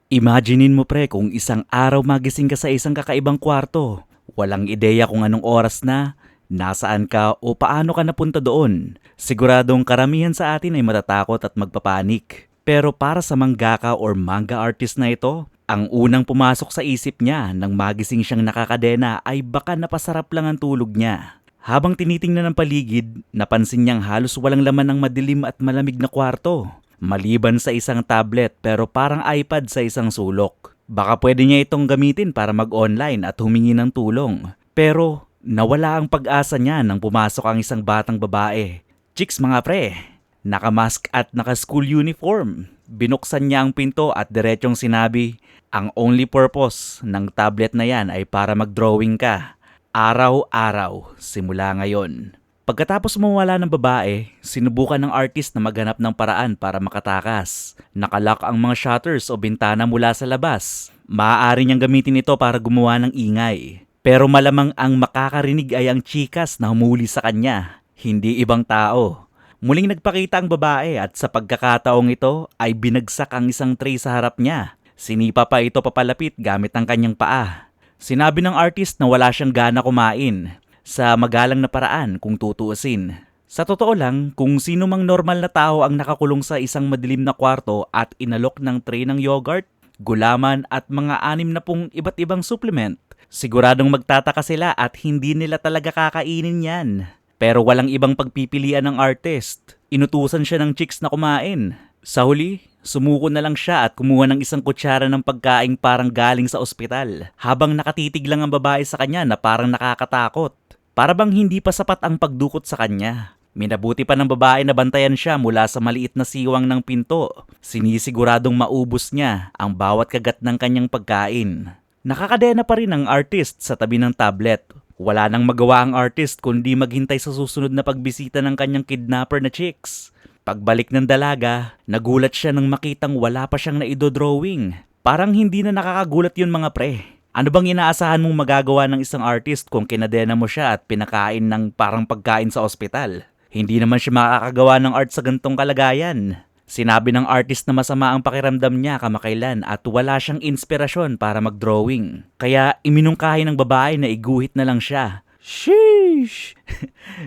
Imaginein mo pre kung isang araw magising ka sa isang kakaibang kwarto. Walang ideya kung anong oras na, nasaan ka o paano ka napunta doon. Siguradong karamihan sa atin ay matatakot at magpapanik. Pero para sa mangaka or manga artist na ito, ang unang pumasok sa isip niya nang magising siyang nakakadena ay baka napasarap lang ang tulog niya. Habang tinitingnan ng paligid, napansin niyang halos walang laman ng madilim at malamig na kwarto. Maliban sa isang tablet pero parang iPad sa isang sulok. Baka pwede niya itong gamitin para mag-online at humingi ng tulong. Pero nawala ang pag-asa niya nang pumasok ang isang batang babae. Chicks mga pre, nakamask at naka-school uniform. Binuksan niya ang pinto at diretsong sinabi, ang only purpose ng tablet na yan ay para mag-drawing ka. Araw-araw, simula ngayon. Pagkatapos mawala ng babae, sinubukan ng artist na maghanap ng paraan para makatakas. Nakalock ang mga shutters o bintana mula sa labas. Maaari niyang gamitin ito para gumawa ng ingay. Pero malamang ang makakarinig ay ang chikas na humuli sa kanya, hindi ibang tao. Muling nagpakita ang babae at sa pagkakataong ito ay binagsak ang isang tray sa harap niya. Sinipa pa ito papalapit gamit ang kanyang paa. Sinabi ng artist na wala siyang gana kumain. Sa magalang na paraan kung tutuusin. Sa totoo lang, kung sino mang normal na tao ang nakakulong sa isang madilim na kwarto at inalok ng tray ng yogurt, gulaman at mga 60 iba't ibang supplement, siguradong magtataka sila at hindi nila talaga kakainin yan. Pero walang ibang pagpipilian ng artist. Inutusan siya ng chicks na kumain. Sa huli, sumuko na lang siya at kumuha ng isang kutsara ng pagkaing parang galing sa ospital, habang nakatitig lang ang babae sa kanya na parang nakakatakot. Para bang hindi pa sapat ang pagdukot sa kanya. Minabuti pa ng babae na bantayan siya mula sa maliit na siwang ng pinto. Sinisiguradong maubos niya ang bawat kagat ng kanyang pagkain. Nakakadena pa rin ang artist sa tabi ng tablet. Wala nang magawa ang artist kundi maghintay sa susunod na pagbisita ng kanyang kidnapper na chicks. Pagbalik ng dalaga, nagulat siya nang makitang wala pa siyang naidodrawing. Parang hindi na nakakagulat yun mga pre. Ano bang inaasahan mong magagawa ng isang artist kung kinadena mo siya at pinakain ng parang pagkain sa ospital? Hindi naman siya makakagawa ng art sa gantong kalagayan. Sinabi ng artist na masama ang pakiramdam niya kamakailan at wala siyang inspirasyon para mag-drawing. Kaya iminungkahi ng babae na iguhit na lang siya. Sheesh!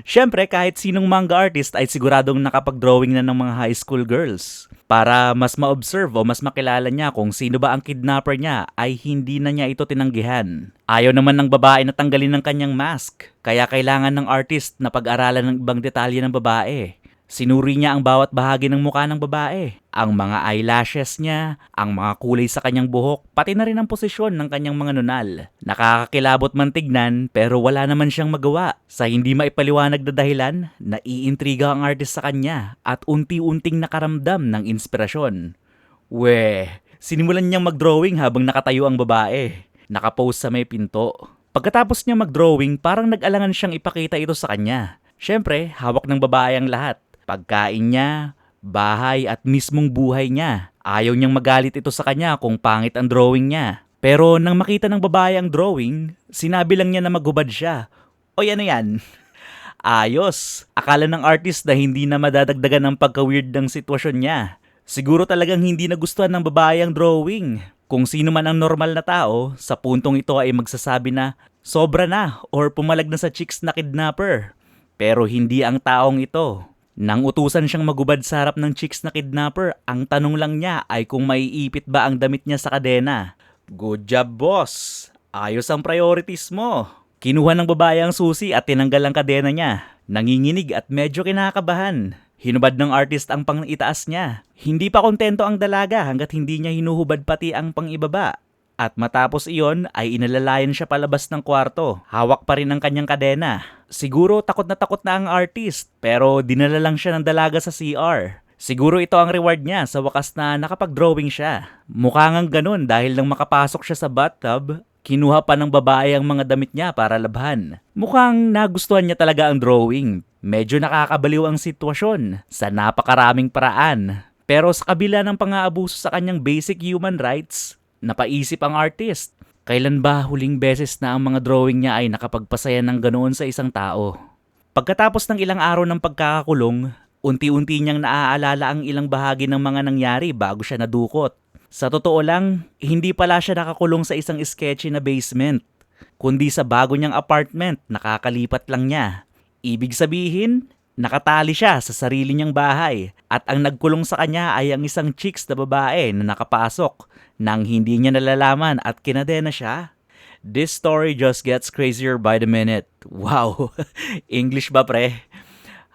Siyempre kahit sinong manga artist ay siguradong nakapag-drawing na ng mga high school girls. Para mas ma-observe o mas makilala niya kung sino ba ang kidnapper niya ay hindi na niya ito tinanggihan. Ayaw naman ng babae na tanggalin ng kanyang mask, kaya kailangan ng artist na pag-aralan ng ibang detalye ng babae. Sinuri niya ang bawat bahagi ng mukha ng babae, ang mga eyelashes niya, ang mga kulay sa kanyang buhok, pati na rin ang posisyon ng kanyang mga nunal. Nakakakilabot man tignan pero wala naman siyang magawa. Sa hindi maipaliwanag na dahilan, naiintriga ang artist sa kanya at unti-unting nakaramdam ng inspirasyon. Sinimulan niyang mag-drawing habang nakatayo ang babae. Nakapose sa may pinto. Pagkatapos niya mag-drawing, parang nag-alangan siyang ipakita ito sa kanya. Siyempre, hawak ng babae ang lahat. Pagkain niya, bahay at mismong buhay niya. Ayaw niyang magalit ito sa kanya kung pangit ang drawing niya. Pero nang makita ng babae ang drawing, sinabi lang niya na maghubad siya. O ano yan? Ayos! Akala ng artist na hindi na madadagdagan ang pagka-weird ng sitwasyon niya. Siguro talagang hindi nagustuhan ng babae ang drawing. Kung sino man ang normal na tao, sa puntong ito ay magsasabi na sobra na or pumalag na sa chicks na kidnapper. Pero hindi ang taong ito. Nang utusan siyang magubad sa harap ng chicks na kidnapper, ang tanong lang niya ay kung maiipit ba ang damit niya sa kadena. Good job, boss! Ayos ang priorities mo! Kinuha ng babae ang susi at tinanggal ang kadena niya. Nanginginig at medyo kinakabahan. Hinubad ng artist ang pang-itaas niya. Hindi pa kontento ang dalaga hanggat hindi niya hinuhubad pati ang pang-ibaba. At matapos iyon ay inalalayan siya palabas ng kwarto. Hawak pa rin ang kanyang kadena. Siguro takot na ang artist pero dinala lang siya ng dalaga sa CR. Siguro ito ang reward niya sa wakas na nakapag-drawing siya. Mukha ngang ganun dahil nang makapasok siya sa bathtub, kinuha pa ng babae ang mga damit niya para labhan. Mukhang nagustuhan niya talaga ang drawing. Medyo nakakabaliw ang sitwasyon sa napakaraming paraan. Pero sa kabila ng pang-aabuso sa kanyang basic human rights, napaisip ang artist. Kailan ba huling beses na ang mga drawing niya ay nakapagpasaya ng ganoon sa isang tao? Pagkatapos ng ilang araw ng pagkakakulong, unti-unti niyang naaalala ang ilang bahagi ng mga nangyari bago siya nadukot. Sa totoo lang, hindi pala siya nakakulong sa isang sketchy na basement, kundi sa bago niyang apartment na kakalipat lang niya. Ibig sabihin, nakatali siya sa sarili niyang bahay at ang nagkulong sa kanya ay ang isang chicks na babae na nakapasok nang hindi niya nalalaman at kinadena siya. This story just gets crazier by the minute. Wow! English ba pre?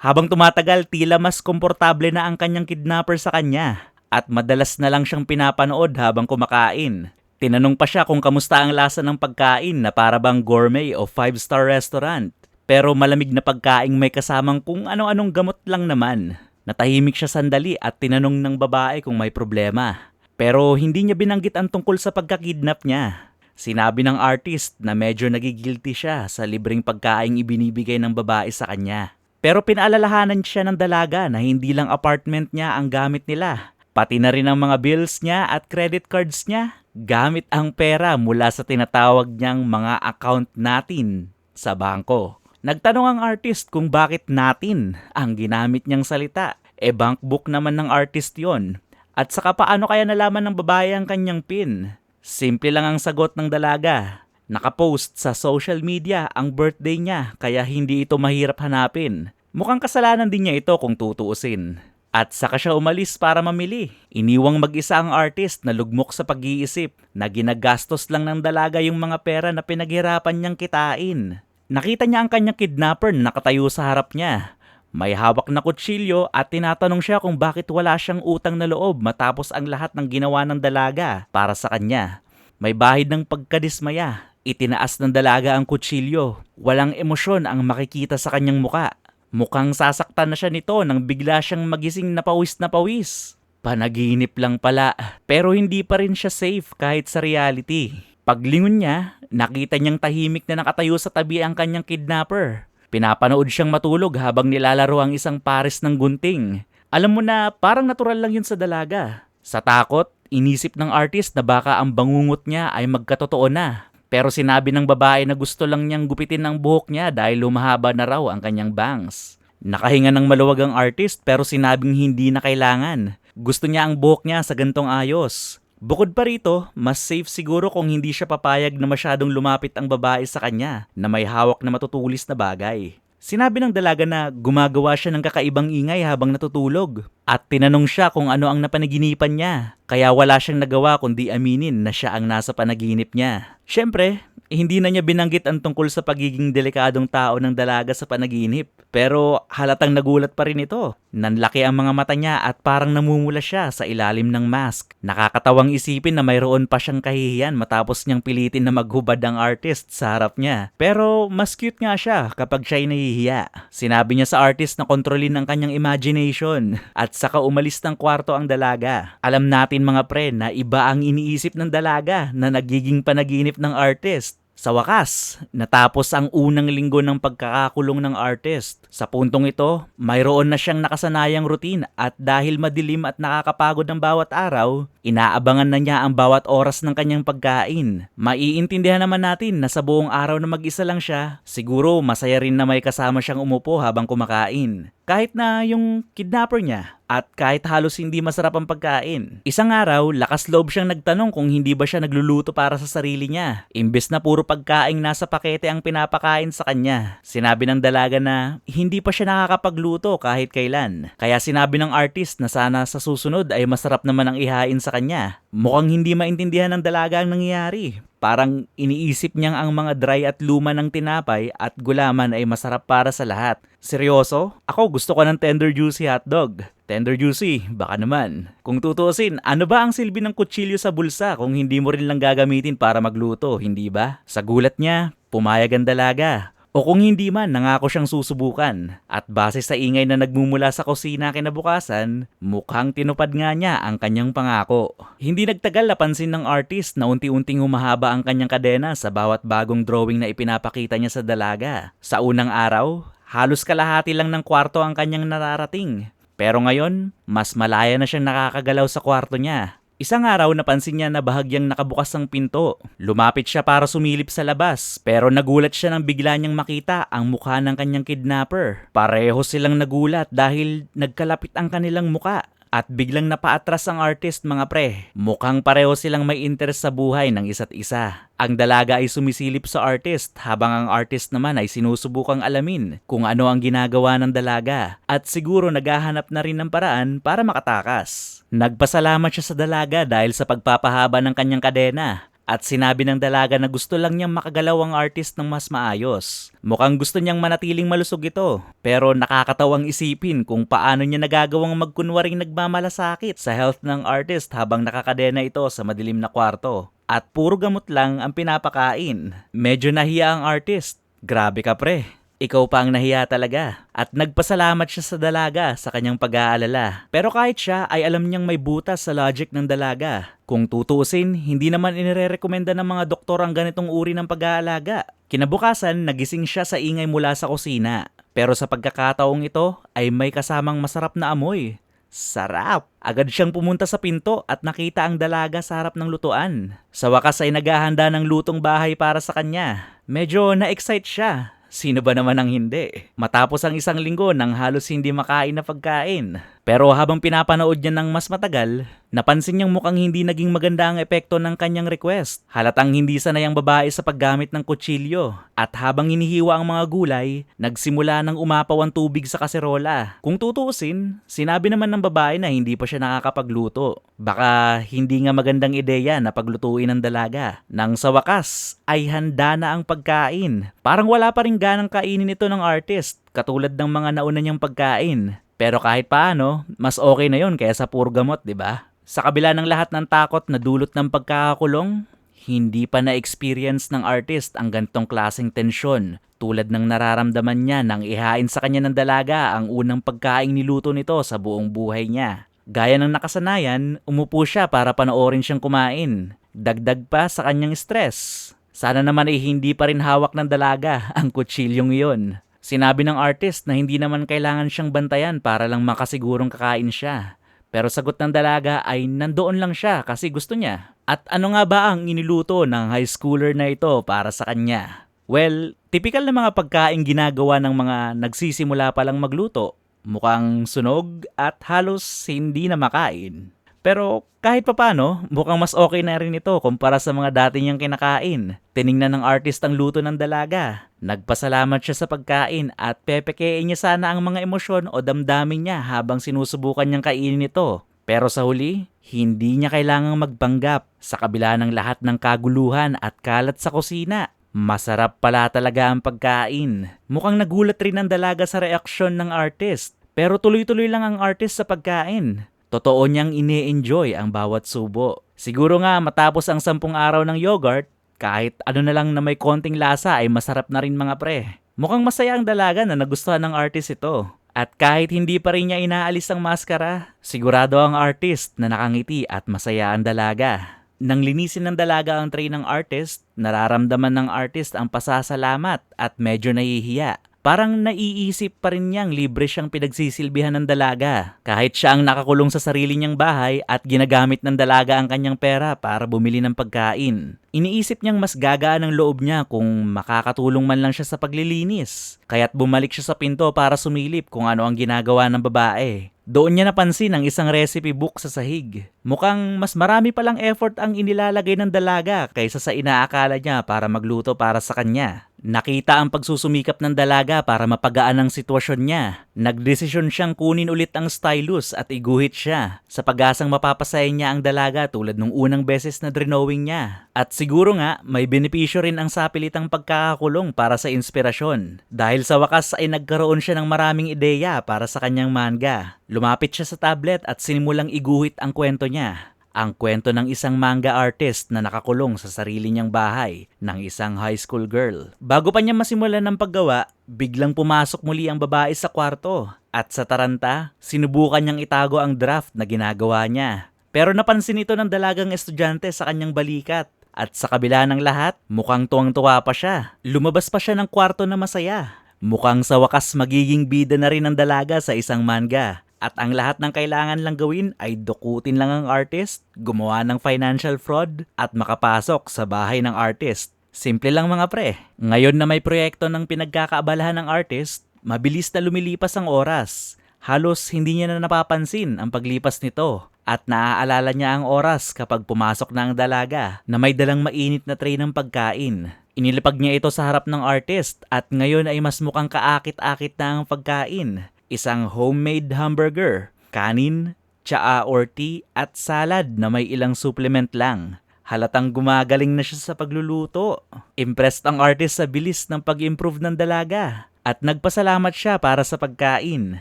Habang tumatagal, tila mas komportable na ang kanyang kidnapper sa kanya at madalas na lang siyang pinapanood habang kumakain. Tinanong pa siya kung kamusta ang lasa ng pagkain na para bang gourmet o 5-star restaurant. Pero malamig na pagkaing may kasamang kung ano-anong gamot lang naman. Natahimik siya sandali at tinanong ng babae kung may problema. Pero hindi niya binanggit ang tungkol sa pagkakidnap niya. Sinabi ng artist na medyo nagigilty siya sa libreng pagkaing ibinibigay ng babae sa kanya. Pero pinaalalahanan siya ng dalaga na hindi lang apartment niya ang gamit nila. Pati na rin ang mga bills niya at credit cards niya. Gamit ang pera mula sa tinatawag niyang mga account natin sa bangko. Nagtanong ang artist kung bakit natin ang ginamit niyang salita. Bank book naman ng artist yon. At saka paano kaya nalaman ng babae ang kanyang PIN? Simple lang ang sagot ng dalaga. Nakapost sa social media ang birthday niya kaya hindi ito mahirap hanapin. Mukhang kasalanan din niya ito kung tutuusin. At saka siya umalis para mamili. Iniwang mag-isa ang artist na lugmok sa pag-iisip na ginagastos lang ng dalaga yung mga pera na pinaghirapan niyang kitain. Nakita niya ang kanyang kidnapper na nakatayo sa harap niya. May hawak na kutsilyo at tinatanong siya kung bakit wala siyang utang na loob matapos ang lahat ng ginawa ng dalaga para sa kanya. May bahid ng pagkadismaya. Itinaas ng dalaga ang kutsilyo. Walang emosyon ang makikita sa kanyang muka. Mukhang sasaktan na siya nito nang bigla siyang magising na pawis na pawis. Panaginip lang pala, pero hindi pa rin siya safe kahit sa reality. Paglingon niya, nakita niyang tahimik na nakatayo sa tabi ang kanyang kidnapper. Pinapanood siyang matulog habang nilalaro ang isang pares ng gunting. Alam mo na parang natural lang yun sa dalaga. Sa takot, inisip ng artist na baka ang bangungot niya ay magkatotoo na. Pero sinabi ng babae na gusto lang niyang gupitin ang buhok niya dahil lumahaba na raw ang kanyang bangs. Nakahinga ng maluwag ang artist pero sinabing hindi na kailangan. Gusto niya ang buhok niya sa gantong ayos. Bukod pa rito, mas safe siguro kung hindi siya papayag na masyadong lumapit ang babae sa kanya na may hawak na matutulis na bagay. Sinabi ng dalaga na gumagawa siya ng kakaibang ingay habang natutulog at tinanong siya kung ano ang napanaginipan niya. Kaya wala siyang nagawa kundi aminin na siya ang nasa panaginip niya. Siyempre, hindi na niya binanggit ang tungkol sa pagiging delikadong tao ng dalaga sa panaginip. Pero halatang nagulat pa rin ito. Nanlaki ang mga mata niya at parang namumula siya sa ilalim ng mask. Nakakatawang isipin na mayroon pa siyang kahihiyan matapos niyang pilitin na maghubad ang artist sa harap niya. Pero mas cute nga siya kapag siya'y nahihiya. Sinabi niya sa artist na kontrolin ang kanyang imagination at saka umalis ng kwarto ang dalaga. Alam natin mga pre na iba ang iniisip ng dalaga na nagiging panaginip ng artist. Sa wakas, natapos ang unang linggo ng pagkakakulong ng artist. Sa puntong ito, mayroon na siyang nakasanayang routine at dahil madilim at nakakapagod ang bawat araw, inaabangan na niya ang bawat oras ng kanyang pagkain. Maiintindihan naman natin na sa buong araw na mag-isa lang siya, siguro masaya rin na may kasama siyang umupo habang kumakain. Kahit na yung kidnapper niya at kahit halos hindi masarap ang pagkain. Isang araw, lakas loob siyang nagtanong kung hindi ba siya nagluluto para sa sarili niya. Imbes na puro pagkaing nasa pakete ang pinapakain sa kanya. Sinabi ng dalaga na hindi pa siya nakakapagluto kahit kailan. Kaya sinabi ng artist na sana sa susunod ay masarap naman ang ihain sa kanya. Mukhang hindi maintindihan ng dalaga ang nangyayari. Parang iniisip niyang ang mga dry at luma ng tinapay at gulaman ay masarap para sa lahat. Seryoso? Ako gusto ko ng tender juicy hotdog. Tender juicy, baka naman. Kung tutuusin, ano ba ang silbi ng kutsilyo sa bulsa kung hindi mo rin lang gagamitin para magluto, hindi ba? Sa gulat niya, pumayag ang dalaga. O kung hindi man, nangako siyang susubukan. At base sa ingay na nagmumula sa kusina kinabukasan, mukhang tinupad nga niya ang kanyang pangako. Hindi nagtagal napansin ng artist na unti-unting humahaba ang kanyang kadena sa bawat bagong drawing na ipinapakita niya sa dalaga. Sa unang araw, halos kalahati lang ng kwarto ang kanyang nararating. Pero ngayon, mas malaya na siyang nakakagalaw sa kwarto niya. Isang araw napansin niya na bahagyang nakabukas ang pinto. Lumapit siya para sumilip sa labas pero nagulat siya nang bigla niyang makita ang mukha ng kanyang kidnapper. Pareho silang nagulat dahil nagkalapit ang kanilang muka. At biglang napaatras ang artist mga pre. Mukhang pareho silang may interest sa buhay ng isa't isa. Ang dalaga ay sumisilip sa artist habang ang artist naman ay sinusubukang alamin kung ano ang ginagawa ng dalaga at siguro naghahanap na rin ng paraan para makatakas. Nagpasalamat siya sa dalaga dahil sa pagpapahaba ng kanyang kadena. At sinabi ng dalaga na gusto lang niyang makagalaw ang artist ng mas maayos. Mukhang gusto niyang manatiling malusog ito. Pero nakakatawang isipin kung paano niya nagagawang magkunwaring nagmamalasakit sa health ng artist habang nakakadena ito sa madilim na kwarto. At puro gamot lang ang pinapakain. Medyo nahiya ang artist. Grabe ka pre. Ikaw pa ang nahiya talaga. At nagpasalamat siya sa dalaga sa kanyang pag-aalala. Pero kahit siya ay alam niyang may butas sa logic ng dalaga. Kung tutuusin, hindi naman inirekomenda ng mga doktor ang ganitong uri ng pag-aalaga. Kinabukasan, nagising siya sa ingay mula sa kusina. Pero sa pagkakataong ito ay may kasamang masarap na amoy. Sarap! Agad siyang pumunta sa pinto at nakita ang dalaga sa harap ng lutuan. Sa wakas ay naghahanda ng lutong bahay para sa kanya. Medyo na-excite siya. Sino ba naman ang hindi? Matapos ang isang linggo nang halos hindi makain na pagkain. Pero habang pinapanood niya ng mas matagal, napansin niyang mukhang hindi naging maganda ang epekto ng kanyang request. Halatang hindi sanay ang babae sa paggamit ng kutsilyo. At habang hinihiwa ang mga gulay, nagsimula ng umapaw ang tubig sa kaserola. Kung tutuusin, sinabi naman ng babae na hindi pa siya nakakapagluto. Baka hindi nga magandang ideya na paglutuin ng dalaga. Nang sa wakas, ay handa na ang pagkain. Parang wala pa rin ganang kainin ito ng artist, katulad ng mga nauna niyang pagkain. Pero kahit paano, mas okay na yon kaysa puro gamot, di ba? Sa kabila ng lahat ng takot na dulot ng pagkakakulong, hindi pa na-experience ng artist ang ganitong klaseng tensyon tulad ng nararamdaman niya nang ihain sa kanya ng dalaga ang unang pagkaing niluto nito sa buong buhay niya. Gaya ng nakasanayan, umupo siya para panoorin siyang kumain. Dagdag pa sa kanyang stress. Sana naman ay hindi pa rin hawak ng dalaga ang kutsilyong iyon. Sinabi ng artist na hindi naman kailangan siyang bantayan para lang makasigurong kakain siya. Pero sagot ng dalaga ay nandoon lang siya kasi gusto niya. At ano nga ba ang iniluto ng high schooler na ito para sa kanya? Well, tipikal na mga pagkain ginagawa ng mga nagsisimula pa lang magluto. Mukhang sunog at halos hindi na makain. Pero kahit papano, mukhang mas okay na rin ito kumpara sa mga dati niyang kinakain. Tiningnan ng artist ang luto ng dalaga. Nagpasalamat siya sa pagkain at pepekein niya sana ang mga emosyon o damdamin niya habang sinusubukan niyang kainin ito. Pero sa huli, hindi niya kailangang magpanggap sa kabila ng lahat ng kaguluhan at kalat sa kusina. Masarap pala talaga ang pagkain. Mukhang nagulat rin ang dalaga sa reaksyon ng artist. Pero tuloy-tuloy lang ang artist sa pagkain. Totoo niyang ini-enjoy ang bawat subo. Siguro nga matapos ang 10 araw ng yogurt, kahit ano na lang na may konting lasa ay masarap na rin mga pre. Mukhang masaya ang dalaga na nagustuhan ng artist ito. At kahit hindi pa rin niya inaalis ang maskara, sigurado ang artist na nakangiti at masaya ang dalaga. Nang linisin ng dalaga ang tray ng artist, nararamdaman ng artist ang pasasalamat at medyo nahihiya. Parang naiisip pa rin niyang libre siyang pinagsisilbihan ng dalaga. Kahit siya ang nakakulong sa sarili niyang bahay at ginagamit ng dalaga ang kanyang pera para bumili ng pagkain. Iniisip niyang mas gagaan ang loob niya kung makakatulong man lang siya sa paglilinis. Kaya't bumalik siya sa pinto para sumilip kung ano ang ginagawa ng babae. Doon niya napansin ang isang recipe book sa sahig. Mukhang mas marami palang effort ang inilalagay ng dalaga kaysa sa inaakala niya para magluto para sa kanya. Nakita ang pagsusumikap ng dalaga para mapagaan ang sitwasyon niya. Nagdesisyon siyang kunin ulit ang stylus at iguhit siya sa pag-asang mapapasayan niya ang dalaga tulad nung unang beses na drenowing niya. At siguro nga may benepisyo rin ang sapilitang pagkakakulong para sa inspirasyon. Dahil sa wakas ay nagkaroon siya ng maraming ideya para sa kanyang manga. Lumapit siya sa tablet at sinimulang iguhit ang kwento niya. Ang kwento ng isang manga artist na nakakulong sa sarili niyang bahay ng isang high school girl. Bago pa niya masimulan ng paggawa, biglang pumasok muli ang babae sa kwarto. At sa taranta, sinubukan niyang itago ang draft na ginagawa niya. Pero napansin ito ng dalagang estudyante sa kanyang balikat. At sa kabila ng lahat, mukhang tuwang-tuwa pa siya. Lumabas pa siya ng kwarto na masaya. Mukhang sa wakas magiging bida na rin ang dalaga sa isang manga. At ang lahat ng kailangan lang gawin ay dukutin lang ang artist, gumawa ng financial fraud, at makapasok sa bahay ng artist. Simple lang mga pre. Ngayon na may proyekto ng pinagkakaabalahan ng artist, mabilis na lumilipas ang oras. Halos hindi niya na napapansin ang paglipas nito at naaalala niya ang oras kapag pumasok na ang dalaga na may dalang mainit na tray ng pagkain. Inilipag niya ito sa harap ng artist at ngayon ay mas mukhang kaakit-akit na ang pagkain. Isang homemade hamburger, kanin, tsaa or tea at salad na may ilang supplement lang. Halatang gumagaling na siya sa pagluluto. Impressed ang artist sa bilis ng pag-improve ng dalaga at nagpasalamat siya para sa pagkain.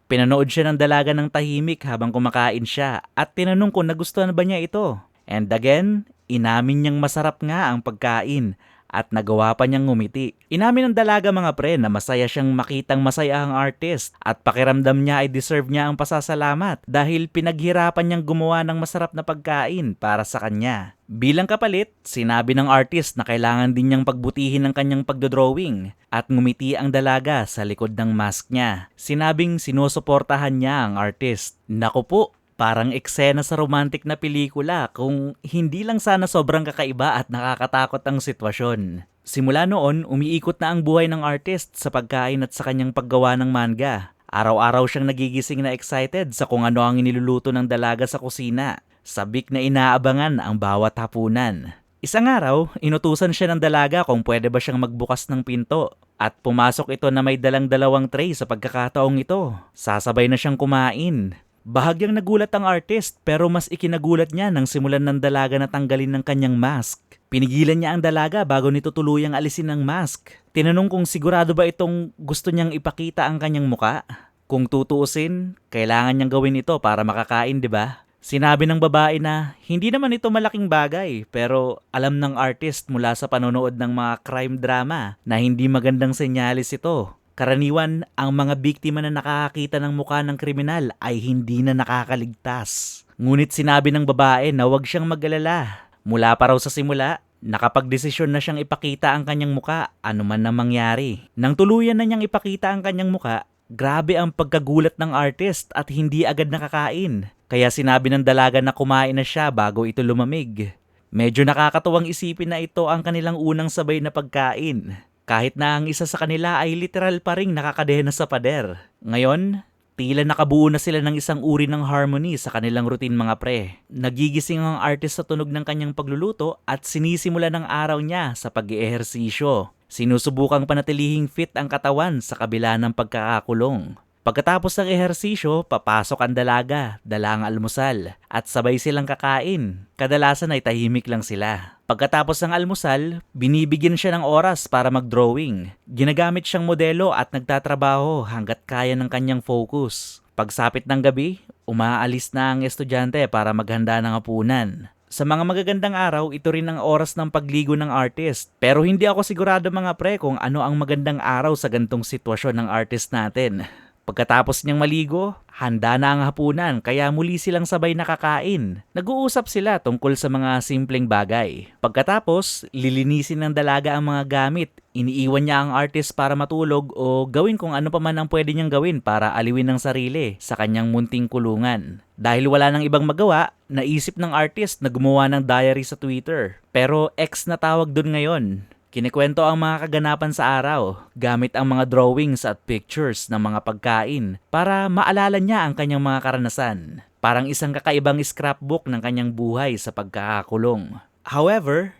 Pinanood siya ng dalaga ng tahimik habang kumakain siya at tinanong kung nagustuhan ba niya ito. And again, inamin niyang masarap nga ang pagkain at nagawa pa niyang ngumiti. Inamin ng dalaga mga pre na masaya siyang makitang masaya ang artist at pakiramdam niya ay deserve niya ang pasasalamat dahil pinaghirapan niyang gumawa ng masarap na pagkain para sa kanya. Bilang kapalit, sinabi ng artist na kailangan din niyang pagbutihin ang kanyang pagdodrawing at ngumiti ang dalaga sa likod ng mask niya. Sinabing sinusuportahan niya ang artist. Naku po, parang eksena sa romantic na pelikula kung hindi lang sana sobrang kakaiba at nakakatakot ang sitwasyon. Simula noon, umiikot na ang buhay ng artist sa pagkain at sa kanyang paggawa ng manga. Araw-araw siyang nagigising na excited sa kung ano ang iniluluto ng dalaga sa kusina. Sabik na inaabangan ang bawat hapunan. Isang araw, inutusan siya ng dalaga kung pwede ba siyang magbukas ng pinto. At pumasok ito na may dalang dalawang tray sa pagkakataong ito. Sasabay na siyang kumain. Bahagyang nagulat ang artist pero mas ikinagulat niya nang simulan ng dalaga na tanggalin ng kanyang mask. Pinigilan niya ang dalaga bago nito tuluyang alisin ang mask. Tinanong kung sigurado ba itong gusto niyang ipakita ang kanyang muka. Kung tutuusin, kailangan niyang gawin ito para makakain, di ba? Sinabi ng babae na hindi naman ito malaking bagay pero alam ng artist mula sa panonood ng mga crime drama na hindi magandang senyalis ito. Karaniwan, ang mga biktima na nakakakita ng mukha ng kriminal ay hindi na nakakaligtas. Ngunit sinabi ng babae na huwag siyang mag-alala. Mula pa raw sa simula, nakapagdesisyon na siyang ipakita ang kanyang muka anuman na mangyari. Nang tuluyan na niyang ipakita ang kanyang muka, grabe ang pagkagulat ng artist at hindi agad nakakain. Kaya sinabi ng dalaga na kumain na siya bago ito lumamig. Medyo nakakatuwang isipin na ito ang kanilang unang sabay na pagkain. Kahit na ang isa sa kanila ay literal pa ring nakakadena sa pader. Ngayon, tila nakabuo na sila ng isang uri ng harmony sa kanilang routine mga pre. Nagigising ang artist sa tunog ng kanyang pagluluto at sinisimula ng araw niya sa pag-eehersisyo. Sinusubukang panatilihing fit ang katawan sa kabila ng pagkakakulong. Pagkatapos ng ehersisyo, papasok ang dalaga, dala ang almusal, at sabay silang kakain. Kadalasan ay tahimik lang sila. Pagkatapos ng almusal, binibigyan siya ng oras para mag-drawing. Ginagamit siyang modelo at nagtatrabaho hanggat kaya ng kanyang focus. Pagsapit ng gabi, umaalis na ang estudyante para maghanda ng hapunan. Sa mga magagandang araw, ito rin ang oras ng pagligo ng artist. Pero hindi ako sigurado mga pre kung ano ang magandang araw sa gantong sitwasyon ng artist natin. Pagkatapos niyang maligo, handa na ang hapunan kaya muli silang sabay nakakain. Nag-uusap sila tungkol sa mga simpleng bagay. Pagkatapos, lilinisin ng dalaga ang mga gamit. Iniiwan niya ang artist para matulog o gawin kung ano pa man ang pwede niyang gawin para aliwin ng sarili sa kanyang munting kulungan. Dahil wala nang ibang magawa, naisip ng artist na gumawa ng diary sa Twitter. Pero ex na tawag dun ngayon. Kinikwento ang mga kaganapan sa araw gamit ang mga drawings at pictures ng mga pagkain para maalala niya ang kanyang mga karanasan. Parang isang kakaibang scrapbook ng kanyang buhay sa pagkakakulong. However,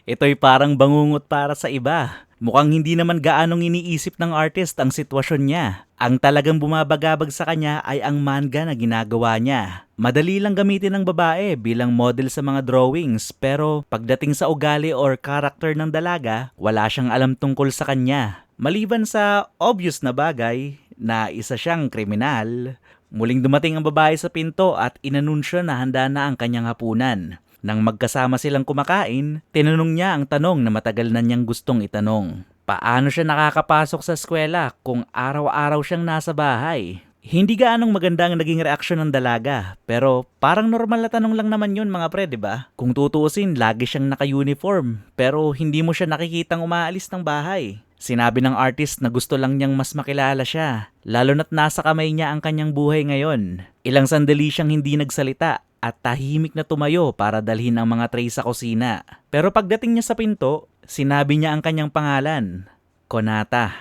ito'y parang bangungot para sa iba. Mukhang hindi naman gaanong iniisip ng artist ang sitwasyon niya. Ang talagang bumabagabag sa kanya ay ang manga na ginagawa niya. Madali lang gamitin ng babae bilang model sa mga drawings pero pagdating sa ugali or character ng dalaga, wala siyang alam tungkol sa kanya. Maliban sa obvious na bagay na isa siyang kriminal, muling dumating ang babae sa pinto at inanunsyo na handa na ang kanyang hapunan. Nang magkasama silang kumakain, tinanong niya ang tanong na matagal na niyang gustong itanong. Paano siya nakakapasok sa eskwela kung araw-araw siyang nasa bahay? Hindi gaanong maganda ang naging reaksyon ng dalaga, pero parang normal na tanong lang naman yun mga pre, diba? Kung tutuusin, lagi siyang naka-uniform, pero hindi mo siya nakikitang umaalis ng bahay. Sinabi ng artist na gusto lang niyang mas makilala siya, lalo na't nasa kamay niya ang kanyang buhay ngayon. Ilang sandali siyang hindi nagsalita at tahimik na tumayo para dalhin ang mga tray sa kusina. Pero pagdating niya sa pinto, sinabi niya ang kanyang pangalan, Konata.